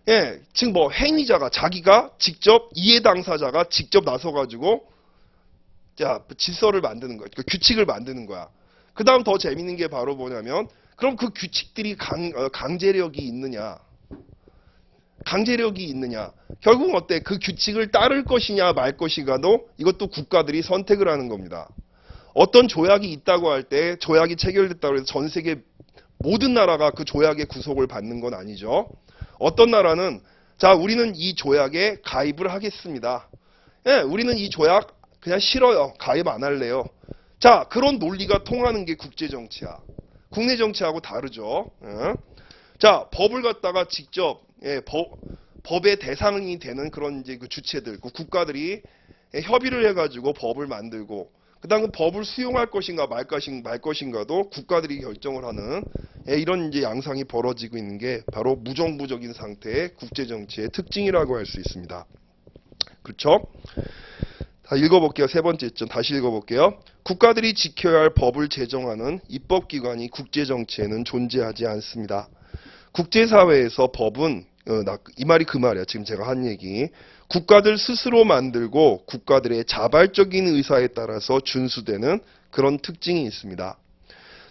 예, 즉 뭐 행위자가 자기가 직접 이해 당사자가 직접 나서 가지고 자, 질서를 만드는 거야. 그 규칙을 만드는 거야. 그다음 더 재밌는 게 바로 뭐냐면 그럼 그 규칙들이 강제력이 있느냐? 강제력이 있느냐? 결국은 어때? 그 규칙을 따를 것이냐 말 것인가도 이것도 국가들이 선택을 하는 겁니다. 어떤 조약이 있다고 할 때 조약이 체결됐다고 해서 전 세계 모든 나라가 그 조약의 구속을 받는 건 아니죠. 어떤 나라는 자, 우리는 이 조약에 가입을 하겠습니다. 예, 우리는 이 조약 그냥 싫어요. 가입 안 할래요. 자, 그런 논리가 통하는 게 국제 정치야. 국내 정치하고 다르죠. 예. 자, 법을 갖다가 직접 예, 법의 대상이 되는 그런 이제 그 주체들, 그 국가들이 예, 협의를 해가지고 법을 만들고, 그다음 그 법을 수용할 것인가 말 것인가도 국가들이 결정을 하는 예, 이런 이제 양상이 벌어지고 있는 게 바로 무정부적인 상태의 국제 정치의 특징이라고 할 수 있습니다. 그렇죠? 다 읽어볼게요. 세 번째 점 다시 읽어볼게요. 국가들이 지켜야 할 법을 제정하는 입법기관이 국제정치에는 존재하지 않습니다. 국제사회에서 법은 이 말이 그 말이야. 지금 제가 한 얘기. 국가들 스스로 만들고 국가들의 자발적인 의사에 따라서 준수되는 그런 특징이 있습니다.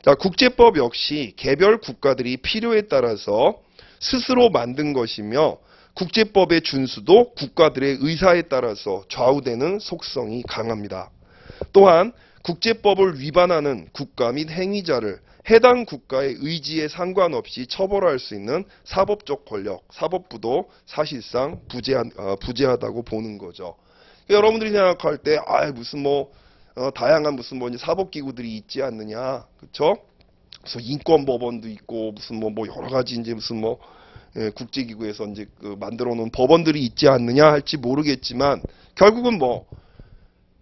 자, 국제법 역시 개별 국가들이 필요에 따라서 스스로 만든 것이며 국제법의 준수도 국가들의 의사에 따라서 좌우되는 속성이 강합니다. 또한 국제법을 위반하는 국가 및 행위자를 해당 국가의 의지에 상관없이 처벌할 수 있는 사법적 권력, 사법부도 사실상 부재하다고 보는 거죠. 여러분들이 생각할 때, 무슨 다양한 무슨 이제 사법기구들이 있지 않느냐, 그렇죠? 무슨 인권법원도 있고 무슨 여러 가지 이제 무슨 예, 국제기구에서 이제 만들어 놓은 법원들이 있지 않느냐 할지 모르겠지만 결국은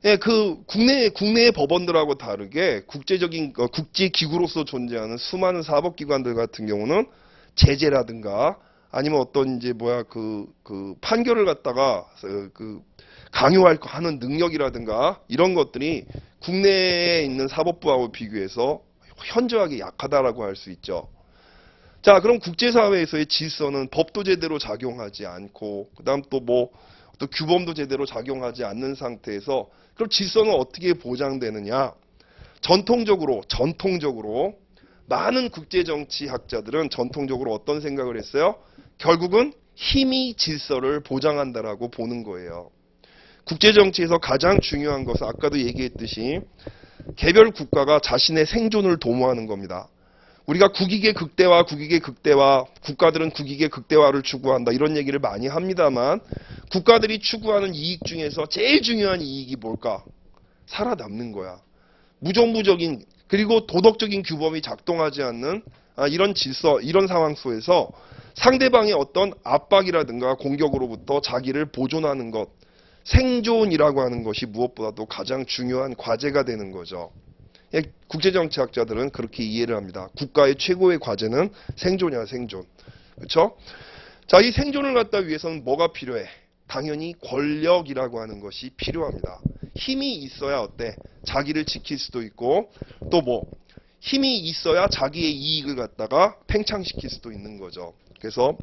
예, 그 국내의 법원들하고 다르게 국제적인 국제기구로서 존재하는 수많은 사법기관들 같은 경우는 제재라든가 아니면 어떤 이제 그 판결을 갖다가 하는 능력이라든가 이런 것들이 국내에 있는 사법부하고 비교해서 현저하게 약하다라고 할 수 있죠. 자, 그럼 국제사회에서의 질서는 법도 제대로 작용하지 않고, 그 다음 또 또 규범도 제대로 작용하지 않는 상태에서, 그럼 질서는 어떻게 보장되느냐? 전통적으로, 많은 국제정치학자들은 전통적으로 어떤 생각을 했어요? 결국은 힘이 질서를 보장한다라고 보는 거예요. 국제정치에서 가장 중요한 것은 아까도 얘기했듯이 개별 국가가 자신의 생존을 도모하는 겁니다. 우리가 국익의 극대화, 국가들은 국익의 극대화를 추구한다. 이런 얘기를 많이 합니다만 국가들이 추구하는 이익 중에서 제일 중요한 이익이 뭘까? 살아남는 거야. 무정부적인 그리고 도덕적인 규범이 작동하지 않는 이런 질서, 이런 상황 속에서 상대방의 어떤 압박이라든가 공격으로부터 자기를 보존하는 것, 생존이라고 하는 것이 무엇보다도 가장 중요한 과제가 되는 거죠. 국제정치학자들은 그렇게 이해를 합니다. 국가의 최고의 과제는 생존이야, 생존. 그렇죠? 자, 이 생존을 갖다 위해서는 뭐가 필요해? 당연히 권력이라고 하는 것이 필요합니다. 힘이 있어야 어때? 자기를 지킬 수도 있고 또 힘이 있어야 자기의 이익을 갖다가 팽창시킬 수도 있는 거죠. 그래서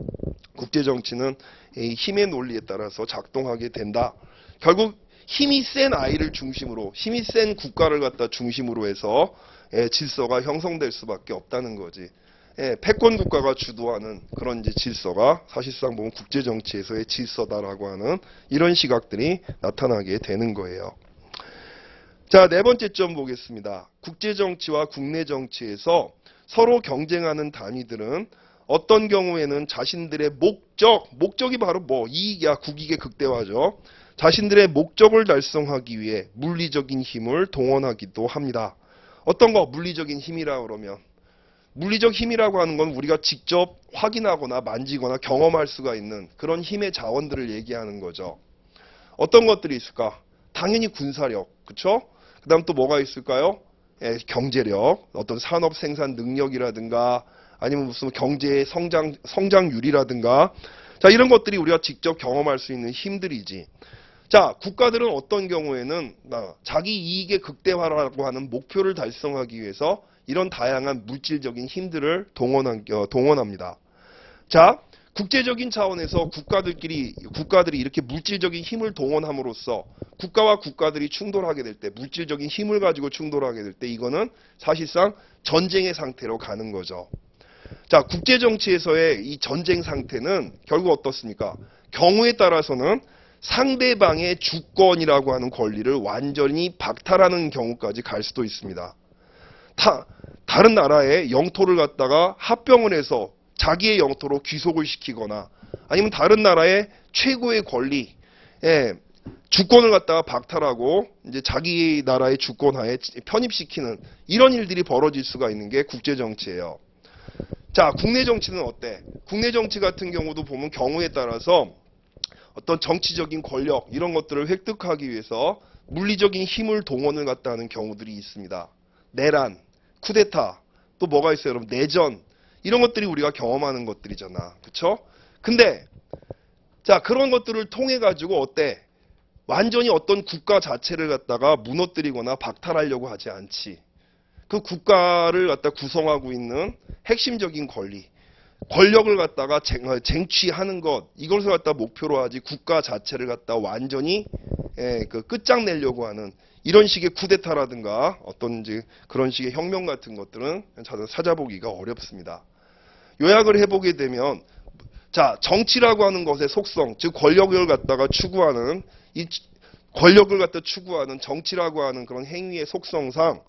국제정치는 이 힘의 논리에 따라서 작동하게 된다. 결국 힘이 센 아이를 중심으로, 힘이 센 국가를 갖다 중심으로 해서 질서가 형성될 수밖에 없다는 거지. 패권 국가가 주도하는 그런 이제 질서가 사실상 보면 국제 정치에서의 질서다라고 하는 이런 시각들이 나타나게 되는 거예요. 자, 네 번째 점 보겠습니다. 국제 정치와 국내 정치에서 서로 경쟁하는 단위들은 어떤 경우에는 자신들의 목적이 바로 이익이야, 국익의 극대화죠. 자신들의 목적을 달성하기 위해 물리적인 힘을 동원하기도 합니다. 어떤 거? 물리적인 힘이라고 그러면 물리적 힘이라고 하는 건 우리가 직접 확인하거나 만지거나 경험할 수가 있는 그런 힘의 자원들을 얘기하는 거죠. 어떤 것들이 있을까? 당연히 군사력, 그렇죠? 그 다음 또 뭐가 있을까요? 경제력, 어떤 산업 생산 능력이라든가 아니면 무슨 경제의 성장률이라든가 자, 이런 것들이 우리가 직접 경험할 수 있는 힘들이지. 자, 국가들은 어떤 경우에는 자기 이익의 극대화라고 하는 목표를 달성하기 위해서 이런 다양한 물질적인 힘들을 동원합니다. 자, 국제적인 차원에서 국가들이 이렇게 물질적인 힘을 동원함으로써 국가와 국가들이 충돌하게 될 때, 물질적인 힘을 가지고 충돌하게 될 때 이거는 사실상 전쟁의 상태로 가는 거죠. 자, 국제정치에서의 이 전쟁 상태는 결국 어떻습니까? 경우에 따라서는 상대방의 주권이라고 하는 권리를 완전히 박탈하는 경우까지 갈 수도 있습니다. 다른 나라의 영토를 갖다가 합병을 해서 자기의 영토로 귀속을 시키거나 아니면 다른 나라의 최고의 권리, 주권을 갖다가 박탈하고 이제 자기 나라의 주권하에 편입시키는 이런 일들이 벌어질 수가 있는 게 국제정치예요. 자, 국내 정치는 어때? 국내 정치 같은 경우도 보면 경우에 따라서 어떤 정치적인 권력 이런 것들을 획득하기 위해서 물리적인 힘을 동원을 갖다 하는 경우들이 있습니다. 내란, 쿠데타, 또 뭐가 있어요, 여러분? 내전 이런 것들이 우리가 경험하는 것들이잖아, 그렇죠? 근데 자, 그런 것들을 통해 가지고 어때? 완전히 어떤 국가 자체를 갖다가 무너뜨리거나 박탈하려고 하지 않지. 그 국가를 갖다 구성하고 있는 핵심적인 권력을 갖다가 쟁취하는 것, 이것을 갖다 목표로 하지 국가 자체를 갖다 완전히 그 끝장내려고 하는 이런 식의 쿠데타라든가 어떤 이제 그런 식의 혁명 같은 것들은 찾아보기가 어렵습니다. 요약을 해보게 되면 자, 정치라고 하는 것의 속성, 즉 권력을 갖다가 추구하는 이 권력을 갖다 추구하는 정치라고 하는 그런 행위의 속성상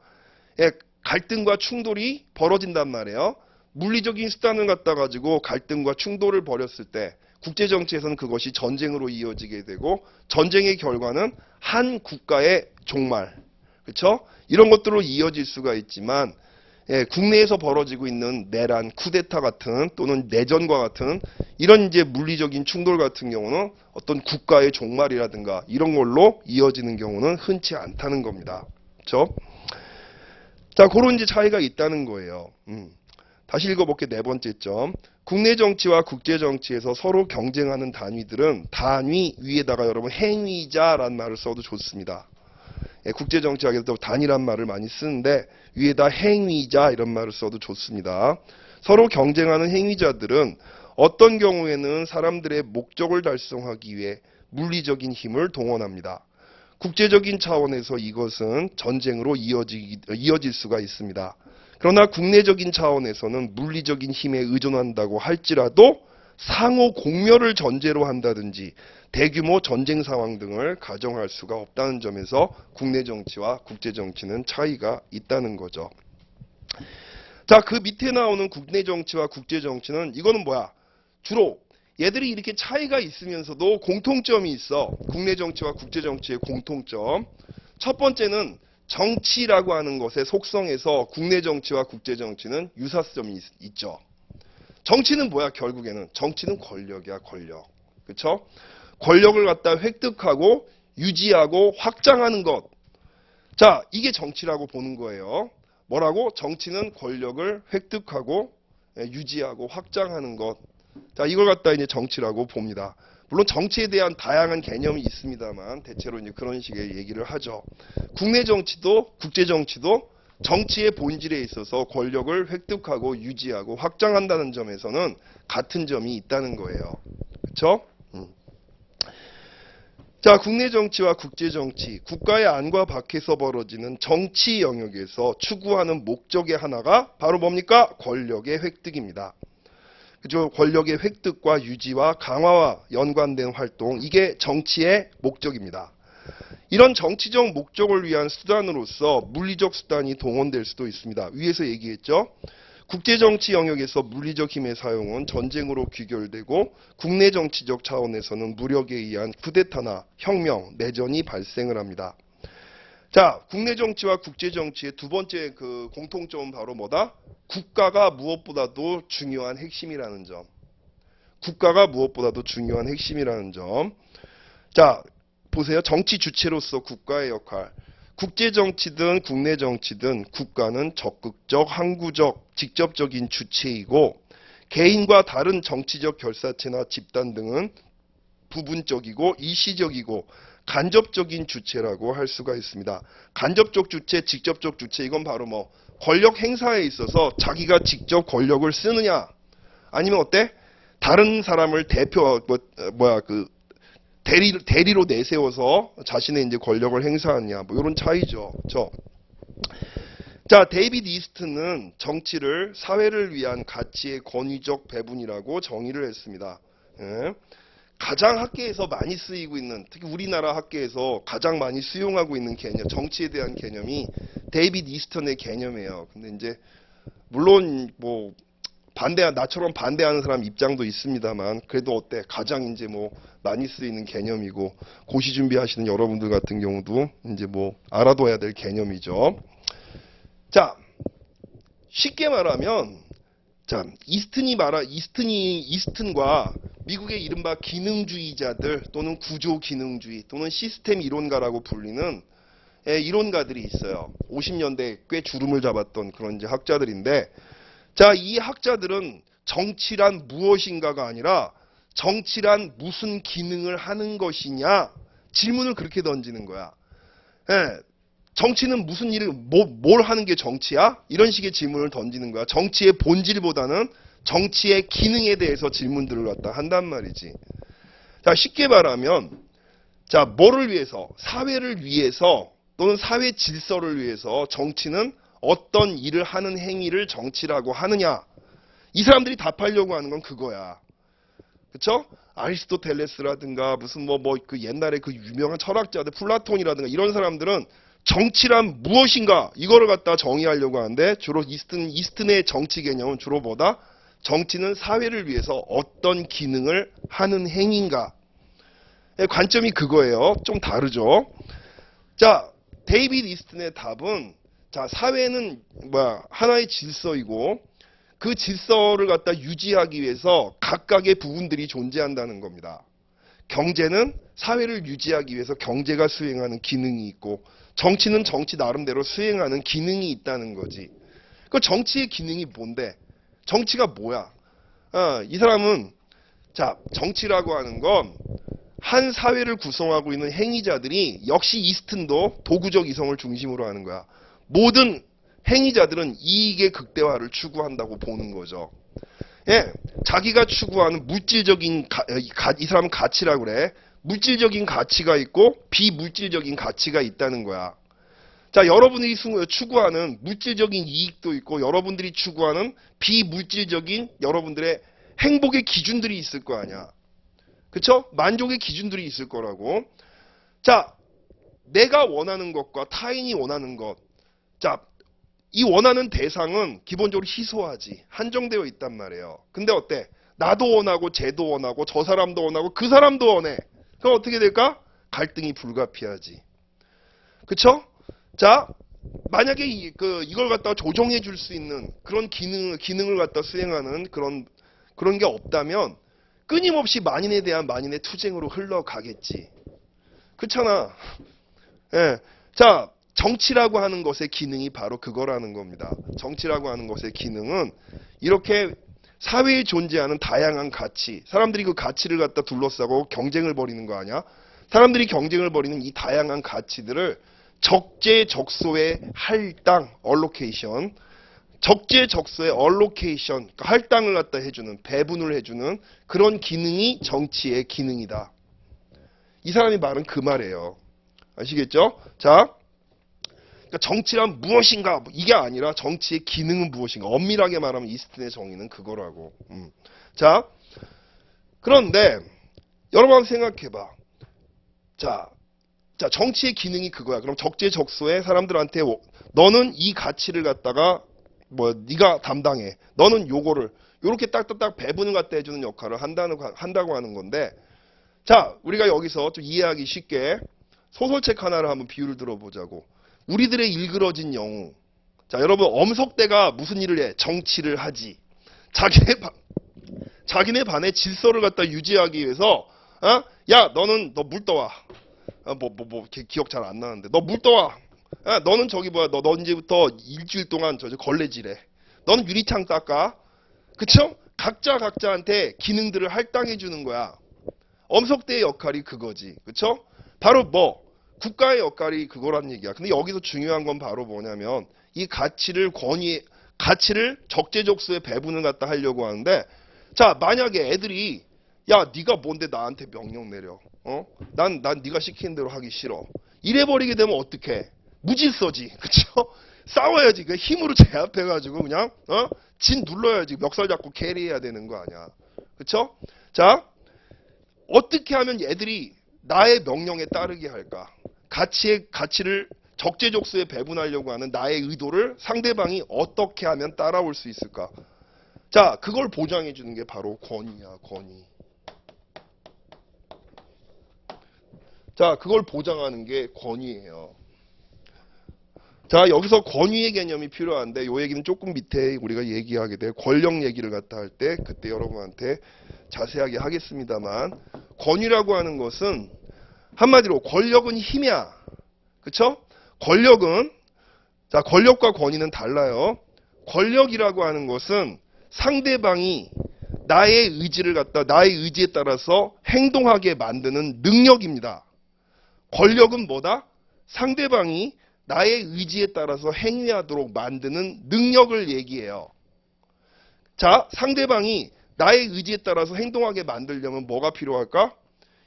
갈등과 충돌이 벌어진단 말이에요. 물리적인 수단을 갖다 가지고 갈등과 충돌을 벌였을 때 국제 정치에서는 그것이 전쟁으로 이어지게 되고 전쟁의 결과는 한 국가의 종말, 그렇죠? 이런 것들로 이어질 수가 있지만 국내에서 벌어지고 있는 내란, 쿠데타 같은 또는 내전과 같은 이런 이제 물리적인 충돌 같은 경우는 어떤 국가의 종말이라든가 이런 걸로 이어지는 경우는 흔치 않다는 겁니다. 그렇죠? 자, 그런 이제 차이가 있다는 거예요. 다시 읽어볼게. 네 번째 점. 국내 정치와 국제 정치에서 서로 경쟁하는 단위들은 단위 위에다가 여러분 행위자란 말을 써도 좋습니다. 국제 정치학에서 단위란 말을 많이 쓰는데 위에다 행위자 이런 말을 써도 좋습니다. 서로 경쟁하는 행위자들은 어떤 경우에는 사람들의 목적을 달성하기 위해 물리적인 힘을 동원합니다. 국제적인 차원에서 이것은 전쟁으로 이어질 수가 있습니다. 그러나 국내적인 차원에서는 물리적인 힘에 의존한다고 할지라도 상호 공멸을 전제로 한다든지 대규모 전쟁 상황 등을 가정할 수가 없다는 점에서 국내 정치와 국제 정치는 차이가 있다는 거죠. 자, 그 밑에 나오는 국내 정치와 국제 정치는 이거는 뭐야? 주로 얘들이 이렇게 차이가 있으면서도 공통점이 있어. 국내 정치와 국제 정치의 공통점. 첫 번째는 정치라고 하는 것의 속성에서 국내 정치와 국제 정치는 유사점이 있죠. 정치는 뭐야? 결국에는 정치는 권력이야, 권력. 그렇죠? 권력을 갖다 획득하고 유지하고 확장하는 것. 자, 이게 정치라고 보는 거예요. 뭐라고? 정치는 권력을 획득하고 유지하고 확장하는 것. 자, 이걸 갖다 이제 정치라고 봅니다. 물론 정치에 대한 다양한 개념이 있습니다만 대체로 이제 그런 식의 얘기를 하죠. 국내 정치도 국제 정치도 정치의 본질에 있어서 권력을 획득하고 유지하고 확장한다는 점에서는 같은 점이 있다는 거예요. 그렇죠? 자, 국내 정치와 국제 정치, 국가의 안과 밖에서 벌어지는 정치 영역에서 추구하는 목적의 하나가 바로 뭡니까? 권력의 획득입니다. 그죠? 권력의 획득과 유지와 강화와 연관된 활동, 이게 정치의 목적입니다. 이런 정치적 목적을 위한 수단으로서 물리적 수단이 동원될 수도 있습니다. 위에서 얘기했죠. 국제정치 영역에서 물리적 힘의 사용은 전쟁으로 귀결되고 국내 정치적 차원에서는 무력에 의한 쿠데타나 혁명, 내전이 발생을 합니다. 자, 국내 정치와 국제 정치의 두 번째 그 공통점은 바로 뭐다? 국가가 무엇보다도 중요한 핵심이라는 점. 국가가 무엇보다도 중요한 핵심이라는 점. 자, 보세요. 정치 주체로서 국가의 역할. 국제 정치든 국내 정치든 국가는 적극적, 항구적, 직접적인 주체이고 개인과 다른 정치적 결사체나 집단 등은 부분적이고 일시적이고 간접적인 주체라고 할 수가 있습니다. 간접적 주체, 직접적 주체 이건 바로 뭐 권력 행사에 있어서 자기가 직접 권력을 쓰느냐 아니면 어때? 다른 사람을 대리로 내세워서 자신의 이제 권력을 행사하느냐 뭐 이런 차이죠. 자, 데이비드 이스트는 정치를 사회를 위한 가치의 권위적 배분이라고 정의를 했습니다. 예. 가장 학계에서 많이 쓰이고 있는, 특히 우리나라 학계에서 가장 많이 수용하고 있는 개념, 정치에 대한 개념이 데이비드 이스턴의 개념이에요. 근데 이제 물론 뭐 나처럼 반대하는 사람 입장도 있습니다만 그래도 어때? 가장 이제 뭐 많이 쓰이는 개념이고 고시 준비하시는 여러분들 같은 경우도 이제 뭐 알아둬야 될 개념이죠. 자, 쉽게 말하면 자, 이스튼과 미국의 이른바 기능주의자들 또는 구조기능주의 또는 시스템 이론가라고 불리는 이론가들이 있어요. 50년대 꽤 주름을 잡았던 그런 이제 학자들인데 자, 이 학자들은 정치란 무엇인가가 아니라 정치란 무슨 기능을 하는 것이냐 질문을 그렇게 던지는 거야. 예, 정치는 무슨 일을 뭘 하는 게 정치야? 이런 식의 질문을 던지는 거야. 정치의 본질보다는 정치의 기능에 대해서 질문들을 갖다 한단 말이지. 자, 쉽게 말하면 자, 뭐를 위해서? 사회를 위해서 또는 사회 질서를 위해서 정치는 어떤 일을 하는 행위를 정치라고 하느냐? 이 사람들이 답하려고 하는 건 그거야. 그쵸? 아리스토텔레스라든가 무슨 그 옛날에 그 유명한 철학자들 플라톤이라든가 이런 사람들은 정치란 무엇인가 이거를 갖다 정의하려고 하는데 주로 이스튼의 정치 개념은 주로 뭐다? 정치는 사회를 위해서 어떤 기능을 하는 행위인가? 관점이 그거예요. 좀 다르죠. 자, 데이비드 이스튼의 답은 자, 사회는 하나의 질서이고 그 질서를 갖다 유지하기 위해서 각각의 부분들이 존재한다는 겁니다. 경제는 사회를 유지하기 위해서 경제가 수행하는 기능이 있고 정치는 정치 나름대로 수행하는 기능이 있다는 거지. 그 정치의 기능이 뭔데? 정치가 뭐야? 이 사람은 자, 정치라고 하는 건 한 사회를 구성하고 있는 행위자들이 역시 이스튼도 도구적 이성을 중심으로 하는 거야. 모든 행위자들은 이익의 극대화를 추구한다고 보는 거죠. 예, 자기가 추구하는 물질적인 이 사람은 가치라고 그래. 물질적인 가치가 있고 비물질적인 가치가 있다는 거야. 자, 여러분들이 추구하는 물질적인 이익도 있고 여러분들이 추구하는 비물질적인 여러분들의 행복의 기준들이 있을 거 아니야. 그쵸? 만족의 기준들이 있을 거라고. 자, 내가 원하는 것과 타인이 원하는 것. 자, 이 원하는 대상은 기본적으로 희소하지. 한정되어 있단 말이에요. 근데 어때? 나도 원하고 쟤도 원하고 저 사람도 원하고 그 사람도 원해. 그럼 어떻게 될까? 갈등이 불가피하지. 그쵸? 자, 만약에 이걸 갖다가 조정해 줄 수 있는 그런 기능을 갖다 수행하는 그런 게 없다면 끊임없이 만인에 대한 만인의 투쟁으로 흘러가겠지. 그렇잖아. 예. 자, 정치라고 하는 것의 기능이 바로 그거라는 겁니다. 정치라고 하는 것의 기능은 이렇게 사회에 존재하는 다양한 가치, 사람들이 그 가치를 갖다 둘러싸고 경쟁을 벌이는 거 아니야? 사람들이 경쟁을 벌이는 이 다양한 가치들을 적재적소의 할당, allocation, 적재적소의 allocation, 그러니까 할당을 갖다 해주는, 배분을 해주는 그런 기능이 정치의 기능이다. 이 사람이 말은 그 말이에요. 아시겠죠? 자, 그러니까 정치란 무엇인가 이게 아니라 정치의 기능은 무엇인가. 엄밀하게 말하면 이스튼의 정의는 그거라고. 자, 그런데 여러분 한번 생각해봐. 자, 정치의 기능이 그거야. 그럼 적재적소에 사람들한테 너는 이 가치를 갖다가 네가 담당해. 너는 요거를 요렇게 딱딱딱 배분을 갖다 해주는 역할을 한다고 하는 건데, 자, 우리가 여기서 좀 이해하기 쉽게 소설책 하나를 한번 비유를 들어보자고. 우리들의 일그러진 영웅. 자, 여러분 엄석대가 무슨 일을 해? 정치를 하지. 자기네 반의 질서를 갖다 유지하기 위해서 야, 너 물 떠와. 기억 잘 안 나는데 너 물 떠와. 야, 너는 저기 뭐야, 너 이제부터 일주일 동안 저 걸레질해. 너는 유리창 닦아. 그쵸? 각자한테 기능들을 할당해 주는 거야. 엄석대의 역할이 그거지. 그쵸? 바로 뭐 국가의 역할이 그거란 얘기야. 근데 여기서 중요한 건 바로 뭐냐면 이 가치를 적재적소에 배분을 갖다 하려고 하는데, 자, 만약에 애들이 야, 네가 뭔데 나한테 명령 내려. 난 네가 시키는 대로 하기 싫어. 이래 버리게 되면 어떡해? 무질서지. 그쵸? 싸워야지. 그 힘으로 제압해 가지고 그냥 진 눌러야지. 멱살 잡고 캐리해야 되는 거 아니야. 그쵸? 자, 어떻게 하면 얘들이 나의 명령에 따르게 할까? 가치를 적재적소에 배분하려고 하는 나의 의도를 상대방이 어떻게 하면 따라올 수 있을까? 자, 그걸 보장해 주는 게 바로 권위야, 권위. 자, 그걸 보장하는 게 권위예요. 자, 여기서 권위의 개념이 필요한데 요 얘기는 조금 밑에 우리가 얘기하게 돼. 권력 얘기를 갖다 할 때 그때 여러분한테 자세하게 하겠습니다만, 권위라고 하는 것은 한마디로 권력은 힘이야. 그쵸? 권력과 권위는 달라요. 권력이라고 하는 것은 상대방이 나의 의지에 따라서 행동하게 만드는 능력입니다. 권력은 뭐다? 상대방이 나의 의지에 따라서 행위하도록 만드는 능력을 얘기해요. 자, 상대방이 나의 의지에 따라서 행동하게 만들려면 뭐가 필요할까?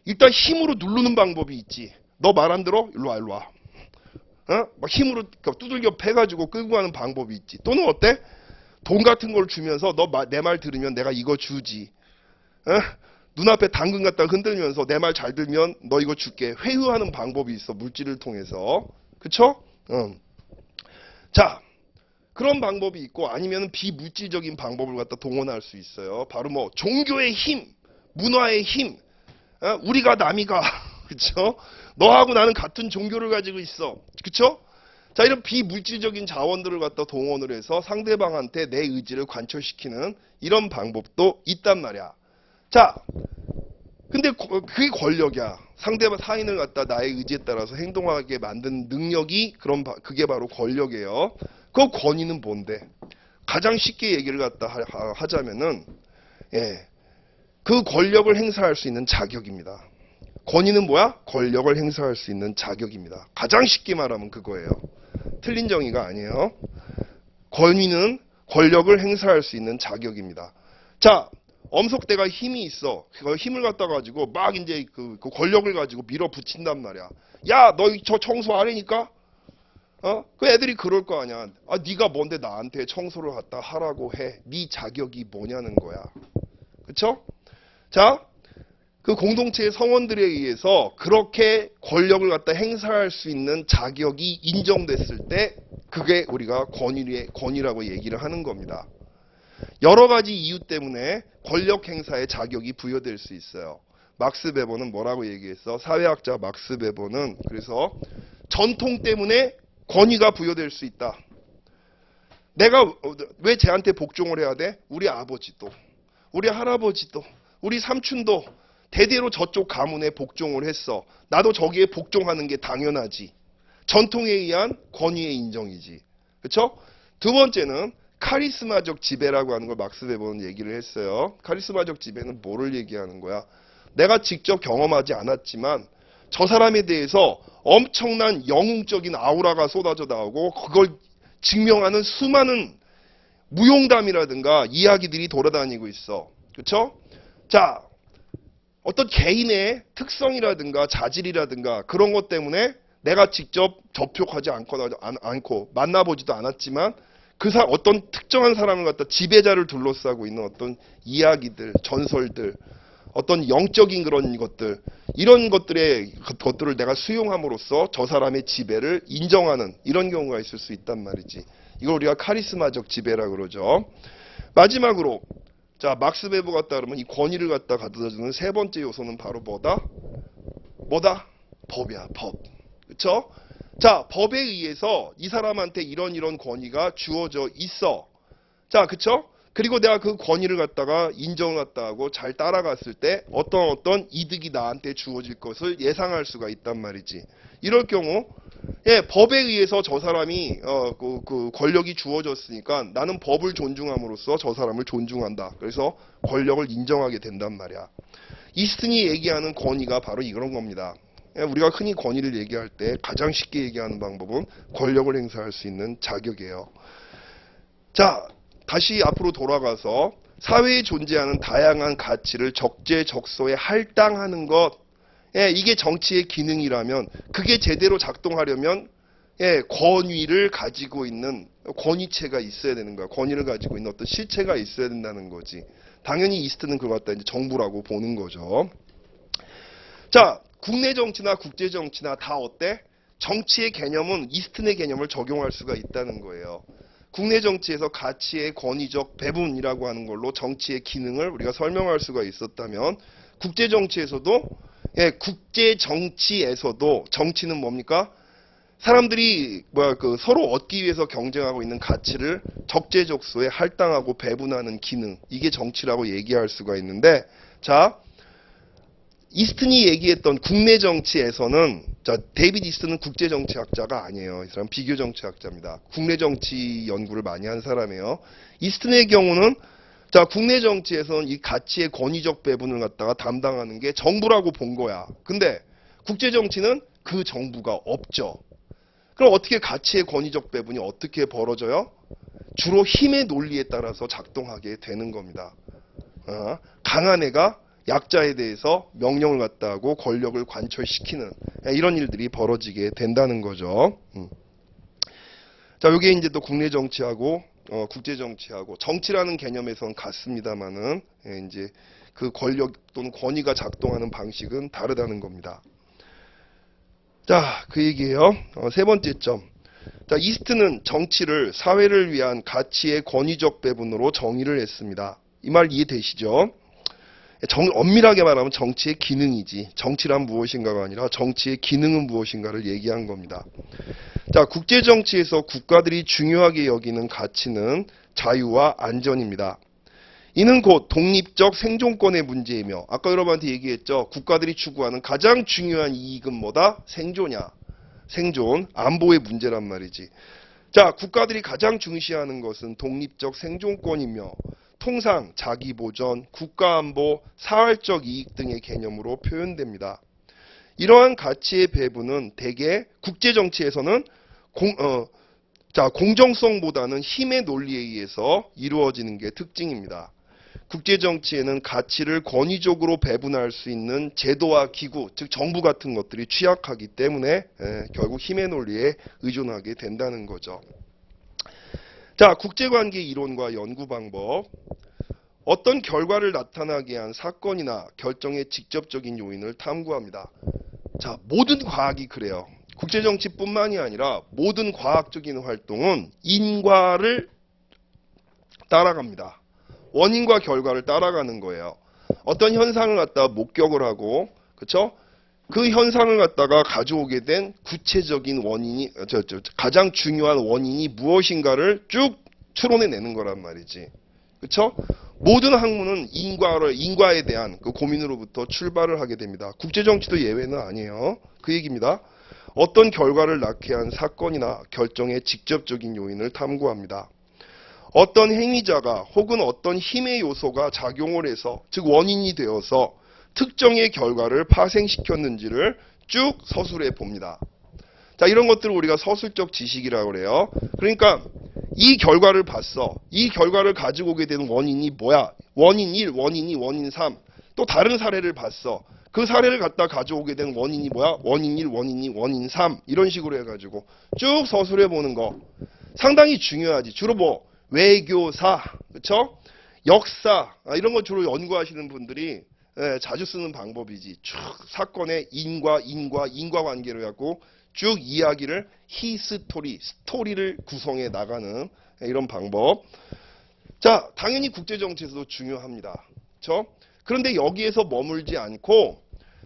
일단 힘으로 누르는 방법이 있지. 너 말 안 들어? 일로 와. 막 힘으로 두들겨 패가지고 끌고 가는 방법이 있지. 또는 어때? 돈 같은 걸 주면서 너 내 말 들으면 내가 이거 주지. 눈앞에 당근 갖다 흔들면서 내 말 잘 들면 너 이거 줄게. 회유하는 방법이 있어. 물질을 통해서. 그쵸? 자, 그런 방법이 있고 아니면 비물질적인 방법을 갖다 동원할 수 있어요. 바로 뭐 종교의 힘, 문화의 힘, 우리가 남이가 그쵸? 너하고 나는 같은 종교를 가지고 있어. 그쵸? 자, 이런 비물질적인 자원들을 갖다 동원을 해서 상대방한테 내 의지를 관철시키는 이런 방법도 있단 말이야. 자, 근데 그게 권력이야. 상대방 타인을 갖다 나의 의지에 따라서 행동하게 만든 능력이 그게 바로 권력이에요. 그 권위는 뭔데? 가장 쉽게 얘기를 갖다 하자면은 그 권력을 행사할 수 있는 자격입니다. 권위는 뭐야? 권력을 행사할 수 있는 자격입니다. 가장 쉽게 말하면 그거예요. 틀린 정의가 아니에요. 권위는 권력을 행사할 수 있는 자격입니다. 자, 엄석대가 힘이 있어. 그 힘을 갖다 가지고 막 이제 그 권력을 가지고 밀어붙인단 말이야. 야, 너 저 청소 안 하니까? 그 애들이 그럴 거 아니야. 아, 네가 뭔데 나한테 청소를 갖다 하라고 해. 네 자격이 뭐냐는 거야. 그쵸? 자, 그 공동체의 성원들에 의해서 그렇게 권력을 갖다 행사할 수 있는 자격이 인정됐을 때 그게 우리가 권위라고 얘기를 하는 겁니다. 여러 가지 이유 때문에 권력 행사의 자격이 부여될 수 있어요. 막스 베버는 뭐라고 얘기했어? 사회학자 막스 베버는 그래서 전통 때문에 권위가 부여될 수 있다. 내가 왜 쟤한테 복종을 해야 돼? 우리 아버지도, 우리 할아버지도, 우리 삼촌도 대대로 저쪽 가문에 복종을 했어. 나도 저기에 복종하는 게 당연하지. 전통에 의한 권위의 인정이지. 그렇죠? 두 번째는 카리스마적 지배라고 하는 걸 막스 베버는 얘기를 했어요. 카리스마적 지배는 뭐를 얘기하는 거야? 내가 직접 경험하지 않았지만 저 사람에 대해서 엄청난 영웅적인 아우라가 쏟아져 나오고 그걸 증명하는 수많은 무용담이라든가 이야기들이 돌아다니고 있어. 그렇죠? 자, 어떤 개인의 특성이라든가 자질이라든가 그런 것 때문에 내가 직접 접촉하지 않고 만나보지도 않았지만 어떤 특정한 사람을 갖다 지배자를 둘러싸고 있는 어떤 이야기들, 전설들, 어떤 영적인 그런 것들, 이런 것들을 내가 수용함으로써 저 사람의 지배를 인정하는 이런 경우가 있을 수 있단 말이지. 이걸 우리가 카리스마적 지배라 그러죠. 마지막으로 자, 막스 베버가 따르면 이 권위를 갖다 가져다주는 세 번째 요소는 바로 뭐다? 법이야, 법. 그쵸? 자, 법에 의해서 이 사람한테 이런 권위가 주어져 있어. 자, 그쵸? 그리고 내가 그 권위를 갖다가 인정을 갖다 하고 잘 따라갔을 때 어떤 이득이 나한테 주어질 것을 예상할 수가 있단 말이지. 이럴 경우 예, 법에 의해서 저 사람이 그 권력이 주어졌으니까 나는 법을 존중함으로써 저 사람을 존중한다. 그래서 권력을 인정하게 된단 말이야. 이스튼이 얘기하는 권위가 바로 이런 겁니다. 예, 우리가 흔히 권위를 얘기할 때 가장 쉽게 얘기하는 방법은 권력을 행사할 수 있는 자격이에요. 자, 다시 앞으로 돌아가서 사회에 존재하는 다양한 가치를 적재적소에 할당하는 것, 예, 이게 정치의 기능이라면 그게 제대로 작동하려면 예, 권위를 가지고 있는 권위체가 있어야 되는 거야. 권위를 가지고 있는 어떤 실체가 있어야 된다는 거지. 당연히 이스트는 그걸 갖다 이제 정부라고 보는 거죠. 자, 국내 정치나 국제 정치나 다 어때? 정치의 개념은 이스튼의 개념을 적용할 수가 있다는 거예요. 국내 정치에서 가치의 권위적 배분이라고 하는 걸로 정치의 기능을 우리가 설명할 수가 있었다면 국제 정치에서도 예, 국제 정치에서도 정치는 뭡니까? 사람들이 서로 얻기 위해서 경쟁하고 있는 가치를 적재적소에 할당하고 배분하는 기능, 이게 정치라고 얘기할 수가 있는데, 자, 이스튼이 얘기했던 국내 정치에서는, 자, 데이비드 이스튼은 국제 정치학자가 아니에요. 이 사람 비교 정치학자입니다. 국내 정치 연구를 많이 한 사람이에요. 이스튼의 경우는 자, 국내 정치에서는 이 가치의 권위적 배분을 갖다가 담당하는 게 정부라고 본 거야. 근데 국제 정치는 그 정부가 없죠. 그럼 어떻게 가치의 권위적 배분이 어떻게 벌어져요? 주로 힘의 논리에 따라서 작동하게 되는 겁니다. 강한 애가 약자에 대해서 명령을 갖다 하고 권력을 관철시키는 이런 일들이 벌어지게 된다는 거죠. 자, 이게 이제 또 국내 정치하고 국제 정치하고 정치라는 개념에서는 같습니다만은 이제 그 권력 또는 권위가 작동하는 방식은 다르다는 겁니다. 자, 그 얘기예요. 세 번째 점. 자, 이스트는 정치를 사회를 위한 가치의 권위적 배분으로 정의를 했습니다. 이 말 이해되시죠? 엄밀하게 말하면 정치의 기능이지. 정치란 무엇인가가 아니라 정치의 기능은 무엇인가를 얘기한 겁니다. 자, 국제 정치에서 국가들이 중요하게 여기는 가치는 자유와 안전입니다. 이는 곧 독립적 생존권의 문제이며, 아까 여러분한테 얘기했죠. 국가들이 추구하는 가장 중요한 이익은 뭐다? 생존이야. 생존, 안보의 문제란 말이지. 자, 국가들이 가장 중시하는 것은 독립적 생존권이며 통상 자기보전, 국가안보, 사활적 이익 등의 개념으로 표현됩니다. 이러한 가치의 배분은 대개 국제정치에서는 공정성보다는 힘의 논리에 의해서 이루어지는 게 특징입니다. 국제정치에는 가치를 권위적으로 배분할 수 있는 제도와 기구, 즉 정부 같은 것들이 취약하기 때문에 결국 힘의 논리에 의존하게 된다는 거죠. 자, 국제관계 이론과 연구 방법. 어떤 결과를 나타나게 한 사건이나 결정의 직접적인 요인을 탐구합니다. 자, 모든 과학이 그래요. 국제정치뿐만이 아니라 모든 과학적인 활동은 인과를 따라갑니다. 원인과 결과를 따라가는 거예요. 어떤 현상을 갖다가 목격을 하고, 그쵸? 그 현상을 갖다가 가져오게 된 구체적인 원인이, 가장 중요한 원인이 무엇인가를 쭉 추론해내는 거란 말이지. 그쵸? 모든 학문은 인과에 대한 그 고민으로부터 출발을 하게 됩니다. 국제정치도 예외는 아니에요. 그 얘기입니다. 어떤 결과를 낳게 한 사건이나 결정의 직접적인 요인을 탐구합니다. 어떤 행위자가 혹은 어떤 힘의 요소가 작용을 해서, 즉 원인이 되어서 특정의 결과를 파생시켰는지를 쭉 서술해 봅니다. 자, 이런 것들을 우리가 서술적 지식이라고 그래요. 그러니까 이 결과를 봤어. 이 결과를 가지고 오게 되는 원인이 뭐야? 원인 1, 원인 2, 원인 3. 또 다른 사례를 봤어. 그 사례를 갖다 가져오게 된 원인이 뭐야? 원인 1, 원인 2, 원인 3. 이런 식으로 해가지고 쭉 서술해 보는 거. 상당히 중요하지. 주로 뭐 외교사, 그쵸? 역사, 이런 거 주로 연구하시는 분들이 자주 쓰는 방법이지. 쭉 사건의 인과관계로 해갖고 쭉 이야기를 스토리를 구성해 나가는 이런 방법. 자, 당연히 국제정치에서도 중요합니다. 그렇죠? 그런데 여기에서 머물지 않고,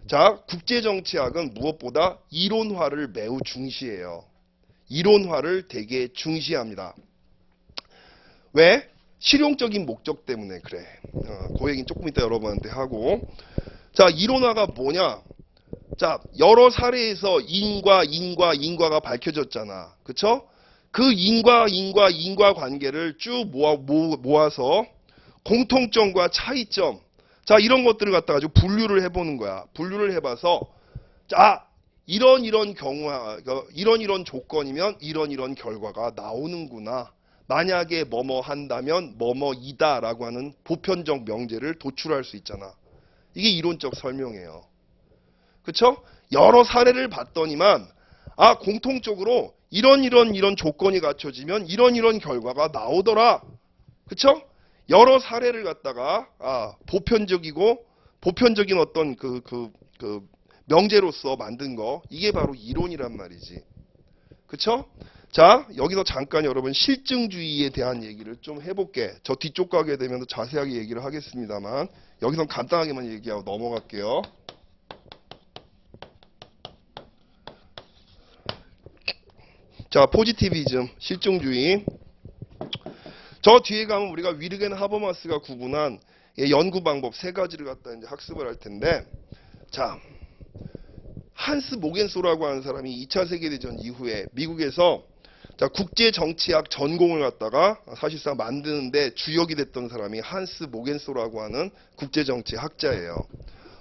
자, 국제정치학은 무엇보다 이론화를 매우 중시해요. 이론화를 되게 중시합니다. 왜? 실용적인 목적 때문에 그래. 그 얘기는 조금 이따 여러분한테 하고. 자, 이론화가 뭐냐? 자, 여러 사례에서 인과가 밝혀졌잖아. 그쵸? 그 인과 관계를 쭉 모아서 공통점과 차이점, 자, 이런 것들을 갖다가 가지고 분류를 해보는 거야. 분류를 해봐서, 자, 이런 조건이면 이런 결과가 나오는구나. 만약에 뭐뭐 한다면 뭐뭐이다라고 하는 보편적 명제를 도출할 수 있잖아. 이게 이론적 설명이에요. 그쵸? 여러 사례를 봤더니만, 아, 공통적으로 이런 조건이 갖춰지면 이런 결과가 나오더라. 그쵸? 여러 사례를 갖다가, 보편적인 어떤 명제로서 만든 거, 이게 바로 이론이란 말이지. 그쵸? 자, 여기서 잠깐 여러분 실증주의에 대한 얘기를 좀 해볼게. 저 뒤쪽 가게 되면 더 자세하게 얘기를 하겠습니다만, 여기서 간단하게만 얘기하고 넘어갈게요. 자, 포지티비즘, 실증주의. 저 뒤에 가면 우리가 위르겐 하버마스가 구분한 연구 방법 세 가지를 갖다 이제 학습을 할 텐데, 자, 한스 모겐소라고 하는 사람이 2차 세계대전 이후에 미국에서 자, 국제정치학 전공을 갖다가 사실상 만드는데 주역이 됐던 사람이 한스 모겐소라고 하는 국제정치 학자예요.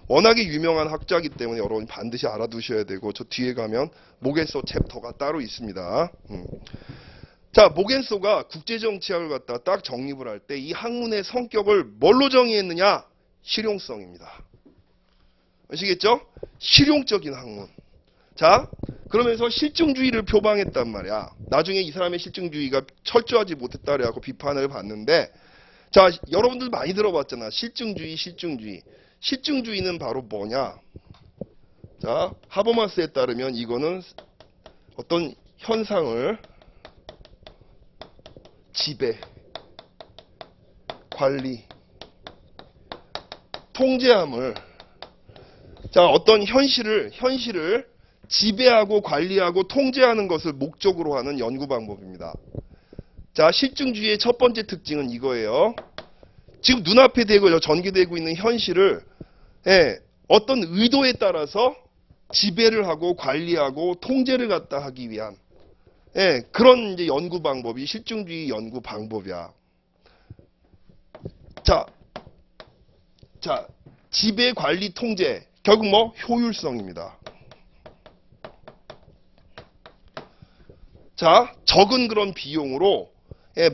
워낙에 유명한 학자이기 때문에 여러분이 반드시 알아두셔야 되고, 저 뒤에 가면 모겐소 챕터가 따로 있습니다. 자, 모겐소가 국제정치학을 갖다 딱 정립을 할 때 이 학문의 성격을 뭘로 정의했느냐? 실용성입니다. 아시겠죠? 실용적인 학문. 자, 그러면서 실증주의를 표방했단 말이야. 나중에 이 사람의 실증주의가 철저하지 못했다 그래갖고 비판을 받는데, 자, 여러분들 많이 들어봤잖아. 실증주의. 실증주의는 바로 뭐냐? 자, 하버마스에 따르면 이거는 어떤 현상을 지배, 관리, 통제함을, 자, 어떤 현실을 지배하고 관리하고 통제하는 것을 목적으로 하는 연구 방법입니다. 자, 실증주의의 첫 번째 특징은 이거예요. 지금 눈앞에 전개되고 있는 현실을 어떤 의도에 따라서 지배를 하고 관리하고 통제를 갖다 하기 위한 그런 이제 연구 방법이 실증주의 연구 방법이야. 자, 지배, 관리, 통제. 결국 뭐? 효율성입니다. 자, 적은 그런 비용으로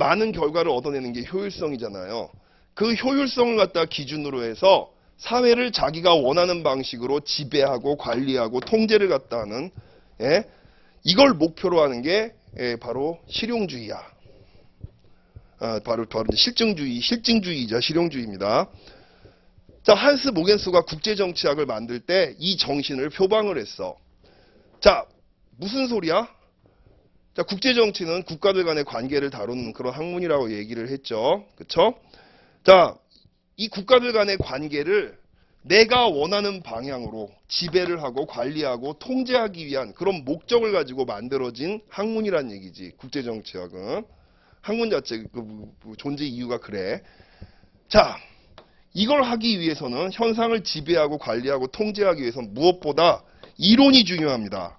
많은 결과를 얻어내는 게 효율성이잖아요. 그 효율성을 갖다 기준으로 해서 사회를 자기가 원하는 방식으로 지배하고 관리하고 통제를 갖다 하는, 이걸 목표로 하는 게 바로 실용주의야. 바로 실증주의이자 실용주의입니다. 자, 한스 모겐소가 국제정치학을 만들 때 이 정신을 표방을 했어. 자, 무슨 소리야? 자, 국제정치는 국가들 간의 관계를 다루는 그런 학문이라고 얘기를 했죠. 그쵸? 자, 이 국가들 간의 관계를 내가 원하는 방향으로 지배를 하고 관리하고 통제하기 위한 그런 목적을 가지고 만들어진 학문이란 얘기지. 국제정치학은. 학문 자체 존재 이유가 그래. 자, 이걸 하기 위해서는 현상을 지배하고 관리하고 통제하기 위해서는 무엇보다 이론이 중요합니다.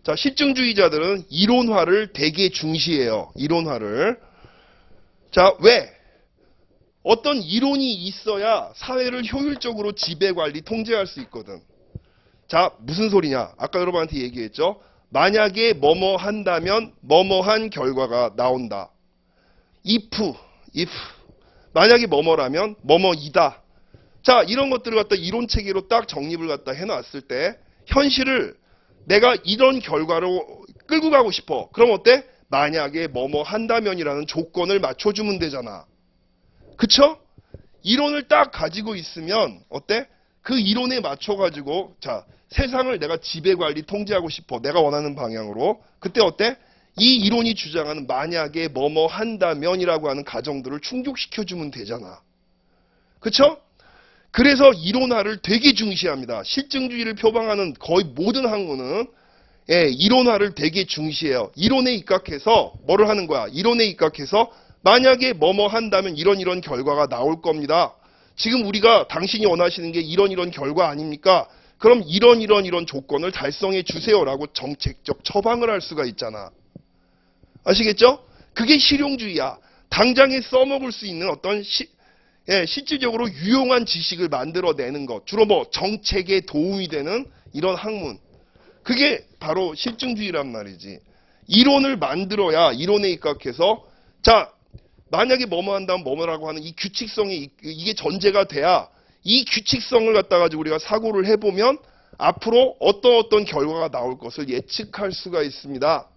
자, 실증주의자들은 이론화를 되게 중시해요. 이론화를. 자, 왜? 어떤 이론이 있어야 사회를 효율적으로 지배, 관리, 통제할 수 있거든. 자, 무슨 소리냐? 아까 여러분한테 얘기했죠? 만약에 뭐뭐 한다면 뭐뭐한 결과가 나온다. if. 만약에 뭐뭐라면 뭐뭐이다. 자, 이런 것들을 갖다 이론 체계로 딱 정립을 갖다 해놨을 때 현실을 내가 이런 결과로 끌고 가고 싶어. 그럼 어때? 만약에 뭐뭐 한다면이라는 조건을 맞춰주면 되잖아. 그쵸? 이론을 딱 가지고 있으면 어때? 그 이론에 맞춰가지고 자, 세상을 내가 지배, 관리, 통제하고 싶어. 내가 원하는 방향으로. 그때 어때? 이 이론이 주장하는 만약에 뭐뭐 한다면이라고 하는 가정들을 충족시켜주면 되잖아. 그쵸? 그래서 이론화를 되게 중시합니다. 실증주의를 표방하는 거의 모든 학문은 이론화를 되게 중시해요. 이론에 입각해서 뭐를 하는 거야? 이론에 입각해서 만약에 뭐뭐 한다면 이런 결과가 나올 겁니다. 지금 우리가 당신이 원하시는 게 이런 결과 아닙니까? 그럼 이런 조건을 달성해 주세요라고 정책적 처방을 할 수가 있잖아. 아시겠죠? 그게 실용주의야. 당장에 써먹을 수 있는 어떤 실질적으로 유용한 지식을 만들어내는 것. 주로 뭐 정책에 도움이 되는 이런 학문. 그게 바로 실증주의란 말이지. 이론을 만들어야 이론에 입각해서 자 만약에 뭐뭐 한다면 뭐뭐라고 하는 이 규칙성이 이게 전제가 돼야 이 규칙성을 갖다 가지고 우리가 사고를 해보면 앞으로 어떤 결과가 나올 것을 예측할 수가 있습니다.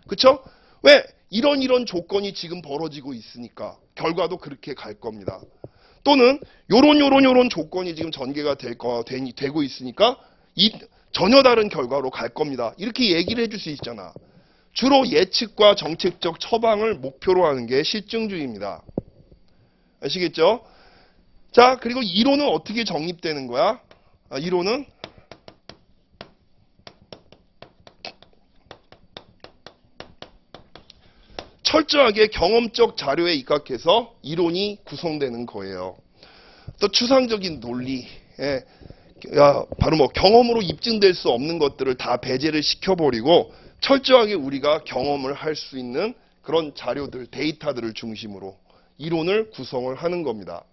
그쵸? 왜? 이런 조건이 지금 벌어지고 있으니까 결과도 그렇게 갈 겁니다. 또는 요런 조건이 지금 전개가 되고 있으니까 전혀 다른 결과로 갈 겁니다. 이렇게 얘기를 해줄 수 있잖아. 주로 예측과 정책적 처방을 목표로 하는 게 실증주의입니다. 아시겠죠? 자, 그리고 이론은 어떻게 정립되는 거야? 이론은 철저하게 경험적 자료에 입각해서 이론이 구성되는 거예요. 또 추상적인 논리, 바로 뭐 경험으로 입증될 수 없는 것들을 다 배제를 시켜버리고 철저하게 우리가 경험을 할 수 있는 그런 자료들, 데이터들을 중심으로 이론을 구성을 하는 겁니다.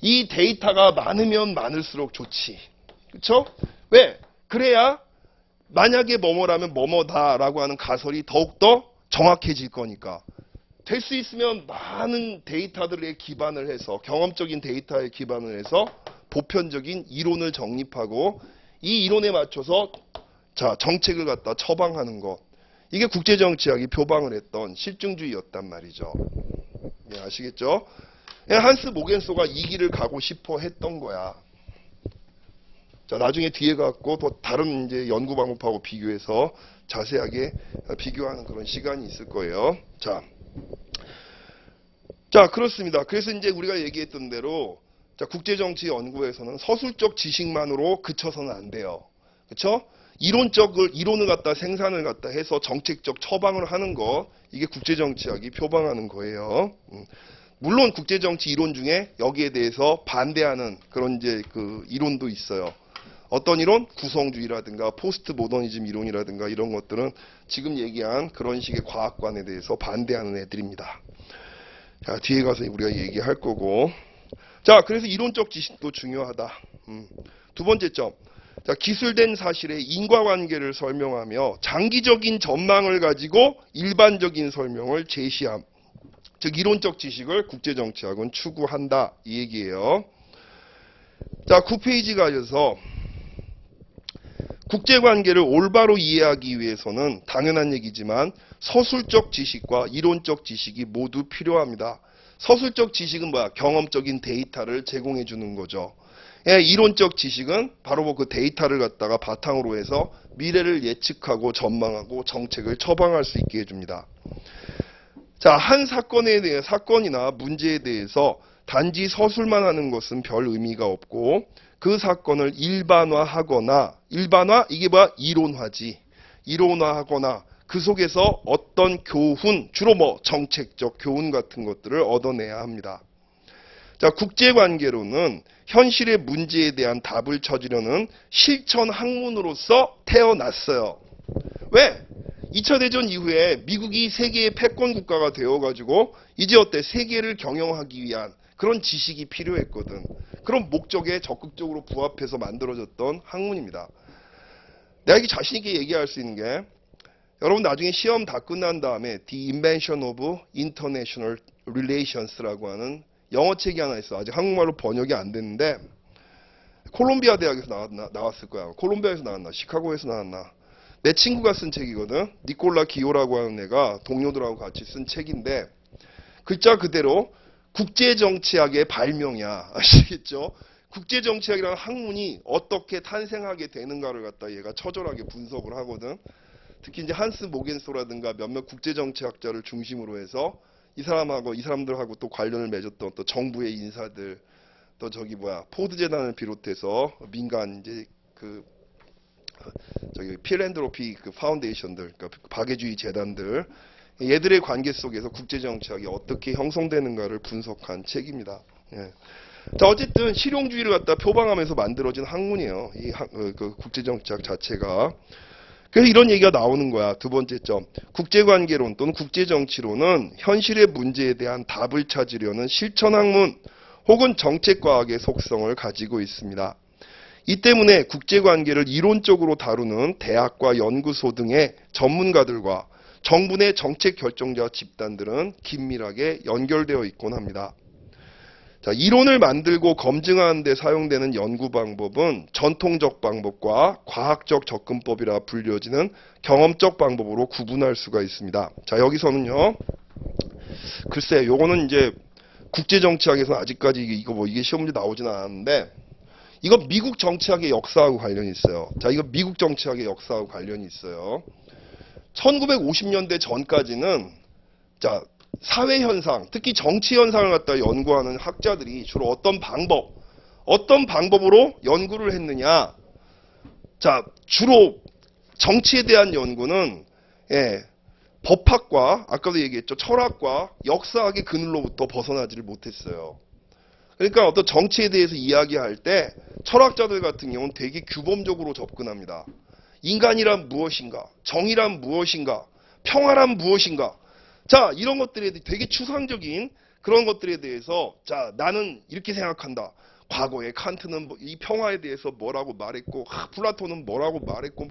이 데이터가 많으면 많을수록 좋지. 그렇죠? 왜? 그래야 만약에 뭐뭐라면 뭐뭐다라고 하는 가설이 더욱더 정확해질 거니까. 될 수 있으면 많은 데이터들에 기반을 해서 경험적인 데이터에 기반을 해서 보편적인 이론을 정립하고 이 이론에 맞춰서 자 정책을 갖다 처방하는 것. 이게 국제정치학이 표방을 했던 실증주의였단 말이죠. 예, 아시겠죠? 예, 한스 모겐소가 이 길을 가고 싶어 했던 거야. 자, 나중에 뒤에 갖고 또 다른 이제 연구 방법하고 비교해서 자세하게 비교하는 그런 시간이 있을 거예요. 자, 그렇습니다. 그래서 이제 우리가 얘기했던 대로 자, 국제정치 연구에서는 서술적 지식만으로 그쳐서는 안 돼요. 그렇죠? 이론을 갖다 생산을 갖다 해서 정책적 처방을 하는 것 이게 국제정치학이 표방하는 거예요. 물론 국제정치 이론 중에 여기에 대해서 반대하는 그런 이제 그 이론도 있어요. 어떤 이론? 구성주의라든가 포스트 모더니즘 이론이라든가 이런 것들은 지금 얘기한 그런 식의 과학관에 대해서 반대하는 애들입니다. 자, 뒤에 가서 우리가 얘기할 거고. 자, 그래서 이론적 지식도 중요하다. 두 번째 점. 자, 기술된 사실의 인과관계를 설명하며 장기적인 전망을 가지고 일반적인 설명을 제시함. 즉 이론적 지식을 국제정치학은 추구한다 이 얘기예요. 자, 9페이지 가셔서 국제관계를 올바로 이해하기 위해서는 당연한 얘기지만 서술적 지식과 이론적 지식이 모두 필요합니다. 서술적 지식은 뭐야? 경험적인 데이터를 제공해 주는 거죠. 예, 이론적 지식은 바로 뭐 그 데이터를 갖다가 바탕으로 해서 미래를 예측하고 전망하고 정책을 처방할 수 있게 해줍니다. 자, 한 사건이나 문제에 대해서 단지 서술만 하는 것은 별 의미가 없고 그 사건을 일반화 이게 뭐야? 이론화하거나 그 속에서 어떤 교훈, 주로 뭐 정책적 교훈 같은 것들을 얻어내야 합니다. 자, 국제관계론은 현실의 문제에 대한 답을 찾으려는 실천 학문으로서 태어났어요. 왜? 2차 대전 이후에 미국이 세계의 패권 국가가 되어가지고 이제 어때? 세계를 경영하기 위한 그런 지식이 필요했거든. 그런 목적에 적극적으로 부합해서 만들어졌던 학문입니다. 내가 이게 자신 있게 얘기할 수 있는 게 여러분 나중에 시험 다 끝난 다음에 The Invention of International Relations라고 하는 영어책이 하나 있어. 아직 한국말로 번역이 안 됐는데 콜롬비아 대학에서 나왔을 거야. 콜롬비아에서 나왔나? 시카고에서 나왔나? 내 친구가 쓴 책이거든. 니콜라 기오라고 하는 애가 동료들하고 같이 쓴 책인데 글자 그대로 국제정치학의 발명이야. 아시겠죠? 국제정치학이라는 학문이 어떻게 탄생하게 되는가를 갖다 얘가 처절하게 분석을 하거든. 특히 이제 한스 모겐소라든가 몇몇 국제정치학자를 중심으로 해서 이 사람들하고 또 관련을 맺었던 또 정부의 인사들, 또 포드 재단을 비롯해서 민간 이제 필랜드로피 파운데이션들, 그러니까 박애주의 재단들, 얘들의 관계 속에서 국제정치학이 어떻게 형성되는가를 분석한 책입니다. 예. 자, 어쨌든 실용주의를 갖다 표방하면서 만들어진 학문이에요. 그 국제정치학 자체가. 그래서 이런 얘기가 나오는 거야. 두 번째 점. 국제관계론 또는 국제정치론은 현실의 문제에 대한 답을 찾으려는 실천학문 혹은 정책과학의 속성을 가지고 있습니다. 이 때문에 국제관계를 이론적으로 다루는 대학과 연구소 등의 전문가들과 정부 내 정책 결정자 집단들은 긴밀하게 연결되어 있곤 합니다. 자, 이론을 만들고 검증하는 데 사용되는 연구 방법은 전통적 방법과 과학적 접근법이라 불려지는 경험적 방법으로 구분할 수가 있습니다. 자, 여기서는요. 글쎄, 요거는 이제 국제정치학에서는 아직까지 이게 시험 문제 나오진 않았는데 이거 미국 정치학의 역사하고 관련이 있어요. 자, 이거 미국 정치학의 역사하고 관련이 있어요. 1950년대 전까지는 자, 사회 현상, 특히 정치 현상을 갖다 연구하는 학자들이 주로 어떤 방법으로 연구를 했느냐? 자, 주로 정치에 대한 연구는 법학과, 아까도 얘기했죠. 철학과 역사학의 그늘로부터 벗어나지를 못했어요. 그러니까 어떤 정치에 대해서 이야기할 때 철학자들 같은 경우는 되게 규범적으로 접근합니다. 인간이란 무엇인가? 정의란 무엇인가? 평화란 무엇인가? 자, 이런 것들에 대해 되게 추상적인 그런 것들에 대해서 자, 나는 이렇게 생각한다. 과거에 칸트는 이 평화에 대해서 뭐라고 말했고 플라톤은 뭐라고 말했고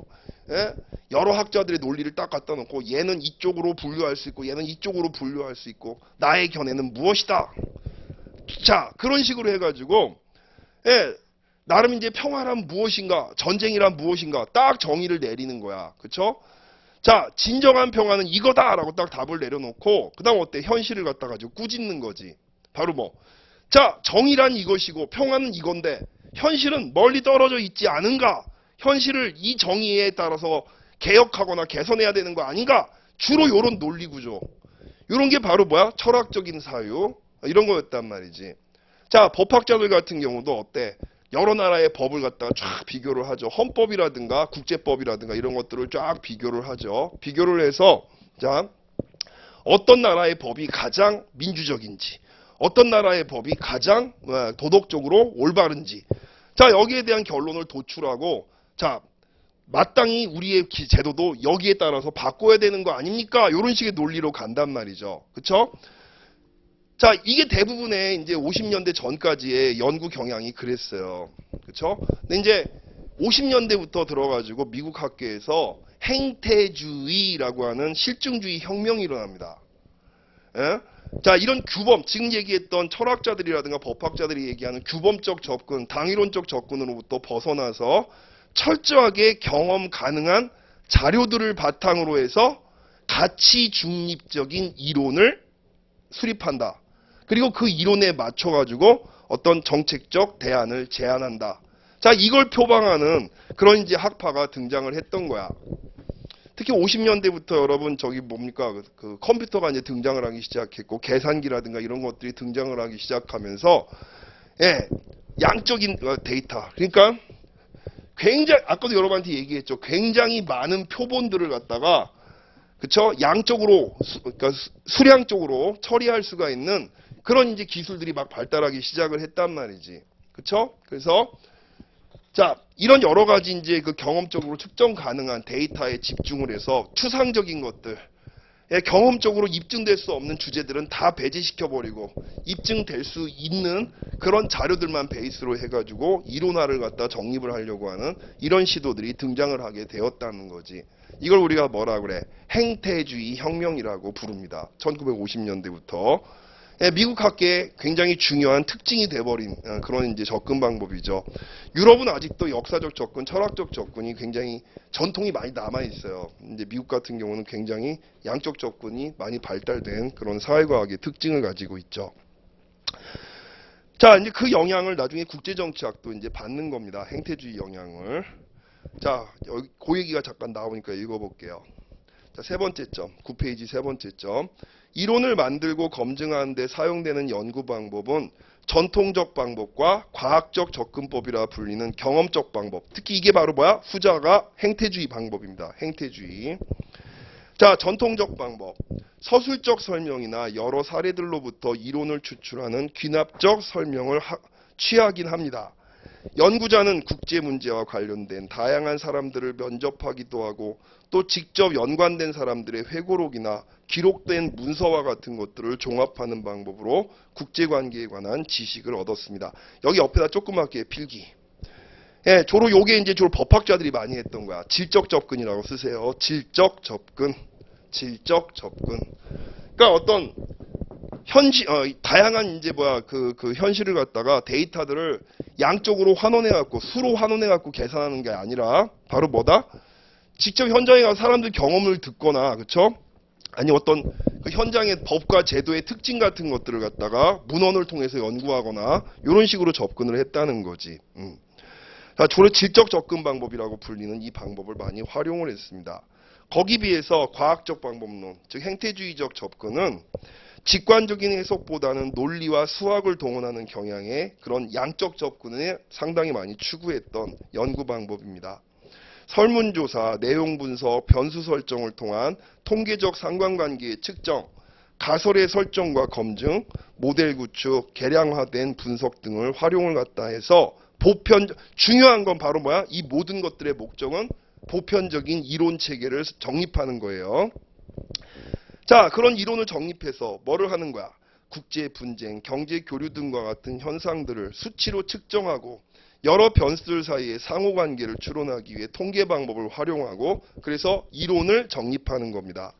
여러 학자들의 논리를 딱 갖다 놓고 얘는 이쪽으로 분류할 수 있고 얘는 이쪽으로 분류할 수 있고 나의 견해는 무엇이다. 자, 그런 식으로 해가지고 나름 이제 평화란 무엇인가 전쟁이란 무엇인가 딱 정의를 내리는 거야. 그쵸? 자, 진정한 평화는 이거다라고 딱 답을 내려놓고 그 다음 어때? 현실을 갖다 가지고 꾸짖는 거지. 바로 뭐? 자, 정의란 이것이고 평화는 이건데 현실은 멀리 떨어져 있지 않은가? 현실을 이 정의에 따라서 개혁하거나 개선해야 되는 거 아닌가? 주로 요런 논리 구조. 요런 게 바로 뭐야? 철학적인 사유. 이런 거였단 말이지. 자, 법학자들 같은 경우도 어때? 여러 나라의 법을 갖다가 쫙 비교를 하죠. 헌법이라든가 국제법이라든가 이런 것들을 쫙 비교를 하죠. 비교를 해서 자, 어떤 나라의 법이 가장 민주적인지 어떤 나라의 법이 가장 도덕적으로 올바른지 자, 여기에 대한 결론을 도출하고 자, 마땅히 우리의 제도도 여기에 따라서 바꿔야 되는 거 아닙니까? 이런 식의 논리로 간단 말이죠. 그쵸? 자, 이게 대부분의 이제 50년대 전까지의 연구 경향이 그랬어요. 그쵸? 근데 이제 50년대부터 들어가지고 미국 학계에서 행태주의라고 하는 실증주의 혁명이 일어납니다. 예? 자, 이런 규범, 지금 얘기했던 철학자들이라든가 법학자들이 얘기하는 규범적 접근, 당위론적 접근으로부터 벗어나서 철저하게 경험 가능한 자료들을 바탕으로 해서 가치 중립적인 이론을 수립한다. 그리고 그 이론에 맞춰가지고 어떤 정책적 대안을 제안한다. 자, 이걸 표방하는 그런 이제 학파가 등장을 했던 거야. 특히 50년대부터 여러분 저기 뭡니까 그 컴퓨터가 이제 등장을 하기 시작했고 계산기라든가 이런 것들이 등장을 하기 시작하면서 양적인 데이터 그러니까 굉장히 아까도 여러분한테 얘기했죠. 굉장히 많은 표본들을 갖다가 그쵸 양적으로 그러니까 수량적으로 처리할 수가 있는 그런 이제 기술들이 막 발달하기 시작을 했단 말이지. 그쵸? 그래서 자, 이런 여러 가지 이제 그 경험적으로 측정 가능한 데이터에 집중을 해서 추상적인 것들, 경험적으로 입증될 수 없는 주제들은 다 배제시켜버리고 입증될 수 있는 그런 자료들만 베이스로 해가지고 이론화를 갖다 정립을 하려고 하는 이런 시도들이 등장을 하게 되었다는 거지. 이걸 우리가 뭐라 그래? 행태주의 혁명이라고 부릅니다. 1950년대부터. 미국 학계의 굉장히 중요한 특징이 돼버린 그런 이제 접근 방법이죠. 유럽은 아직도 역사적 접근, 철학적 접근이 굉장히 전통이 많이 남아 있어요. 이제 미국 같은 경우는 굉장히 양적 접근이 많이 발달된 그런 사회과학의 특징을 가지고 있죠. 자, 이제 그 영향을 나중에 국제정치학도 이제 받는 겁니다. 행태주의 영향을. 자, 여기 그 얘기가 잠깐 나오니까 읽어볼게요. 자, 세 번째 점, 9페이지 세 번째 점. 이론을 만들고 검증하는 데 사용되는 연구 방법은 전통적 방법과 과학적 접근법이라 불리는 경험적 방법. 특히 이게 바로 뭐야? 후자가 행태주의 방법입니다. 행태주의. 자, 전통적 방법. 서술적 설명이나 여러 사례들로부터 이론을 추출하는 귀납적 설명을 취하긴 합니다. 연구자는 국제 문제와 관련된 다양한 사람들을 면접하기도 하고 또 직접 연관된 사람들의 회고록이나 기록된 문서와 같은 것들을 종합하는 방법으로 국제관계에 관한 지식을 얻었습니다. 여기 옆에다 조그맣게 필기. 예, 주로 요게 이제 주로 법학자들이 많이 했던 거야. 질적 접근이라고 쓰세요. 질적 접근. 질적 접근. 그러니까 어떤 다양한 이제 그 현실을 갖다가 데이터들을 양쪽으로 환원해갖고 수로 환원해갖고 계산하는 게 아니라 바로 뭐다? 직접 현장에 가서 사람들 경험을 듣거나, 그쵸? 아니 어떤 그 현장의 법과 제도의 특징 같은 것들을 갖다가 문헌을 통해서 연구하거나 이런 식으로 접근을 했다는 거지. 자, 주로 질적 접근 방법이라고 불리는 이 방법을 많이 활용을 했습니다. 거기 비해서 과학적 방법론, 즉 행태주의적 접근은 직관적인 해석보다는 논리와 수학을 동원하는 경향의 그런 양적 접근에 상당히 많이 추구했던 연구 방법입니다. 설문조사, 내용 분석, 변수 설정을 통한 통계적 상관관계의 측정, 가설의 설정과 검증, 모델 구축, 개량화된 분석 등을 활용을 갖다 해서 중요한 건 바로 뭐야? 이 모든 것들의 목적은 보편적인 이론 체계를 정립하는 거예요. 자, 그런 이론을 정립해서 뭐를 하는 거야? 국제 분쟁, 경제 교류 등과 같은 현상들을 수치로 측정하고 여러 변수들 사이의 상호관계를 추론하기 위해 통계 방법을 활용하고 그래서 이론을 정립하는 겁니다.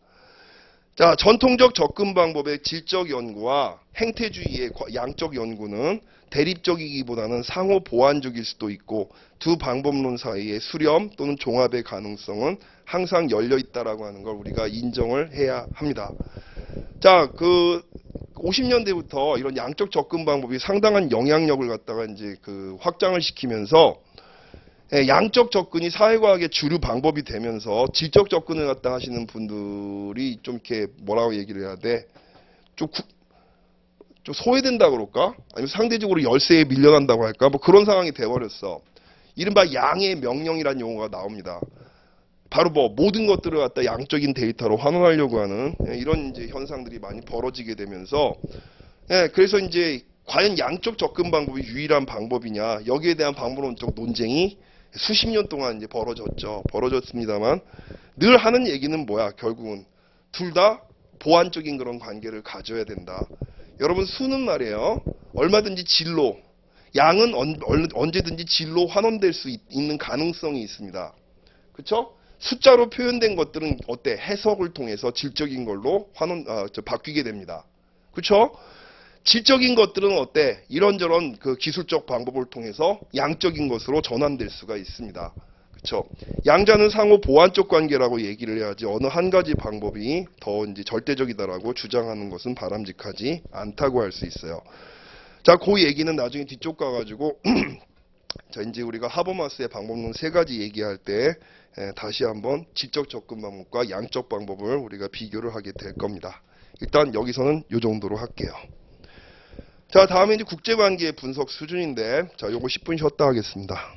자, 전통적 접근 방법의 질적 연구와 행태주의의 양적 연구는 대립적이기보다는 상호 보완적일 수도 있고 두 방법론 사이의 수렴 또는 종합의 가능성은 항상 열려 있다라고 하는 걸 우리가 인정을 해야 합니다. 자, 50년대부터 이런 양적 접근 방법이 상당한 영향력을 갖다가 이제 확장을 시키면서 양적 접근이 사회과학의 주류 방법이 되면서 질적 접근을 갖다 하시는 분들이 좀 이렇게 뭐라고 얘기를 해야 돼? 좀 소외된다 그럴까? 아니면 상대적으로 열세에 밀려난다고 할까? 뭐 그런 상황이 돼버렸어. 이른바 양의 명령이라는 용어가 나옵니다. 바로 모든 것들을 갖다 양적인 데이터로 환원하려고 하는 이런 이제 현상들이 많이 벌어지게 되면서 그래서 이제 과연 양적 접근 방법이 유일한 방법이냐 여기에 대한 방법론적 논쟁이 수십 년 동안 이제 벌어졌습니다만 늘 하는 얘기는 뭐야? 결국은 둘 다 보완적인 그런 관계를 가져야 된다. 여러분 수는 말이에요. 얼마든지 진로, 양은 언제든지 진로 환원될 수 있는 가능성이 있습니다. 그렇죠? 숫자로 표현된 것들은 어때? 해석을 통해서 질적인 걸로 바뀌게 됩니다. 그렇죠? 질적인 것들은 어때? 이런저런 기술적 방법을 통해서 양적인 것으로 전환될 수가 있습니다. 그렇죠? 양자는 상호 보완적 관계라고 얘기를 해야지 어느 한 가지 방법이 더 이제 절대적이다라고 주장하는 것은 바람직하지 않다고 할 수 있어요. 자, 그 얘기는 나중에 뒤쪽 가가지고 자, 이제 우리가 하버마스의 방법론 3가지 얘기할 때 다시 한번 질적 접근 방법과 양적 방법을 우리가 비교를 하게 될 겁니다. 일단 여기서는 이 정도로 할게요. 자, 다음에 이제 국제관계의 분석 수준인데, 자, 요거 10분 쉬었다 하겠습니다.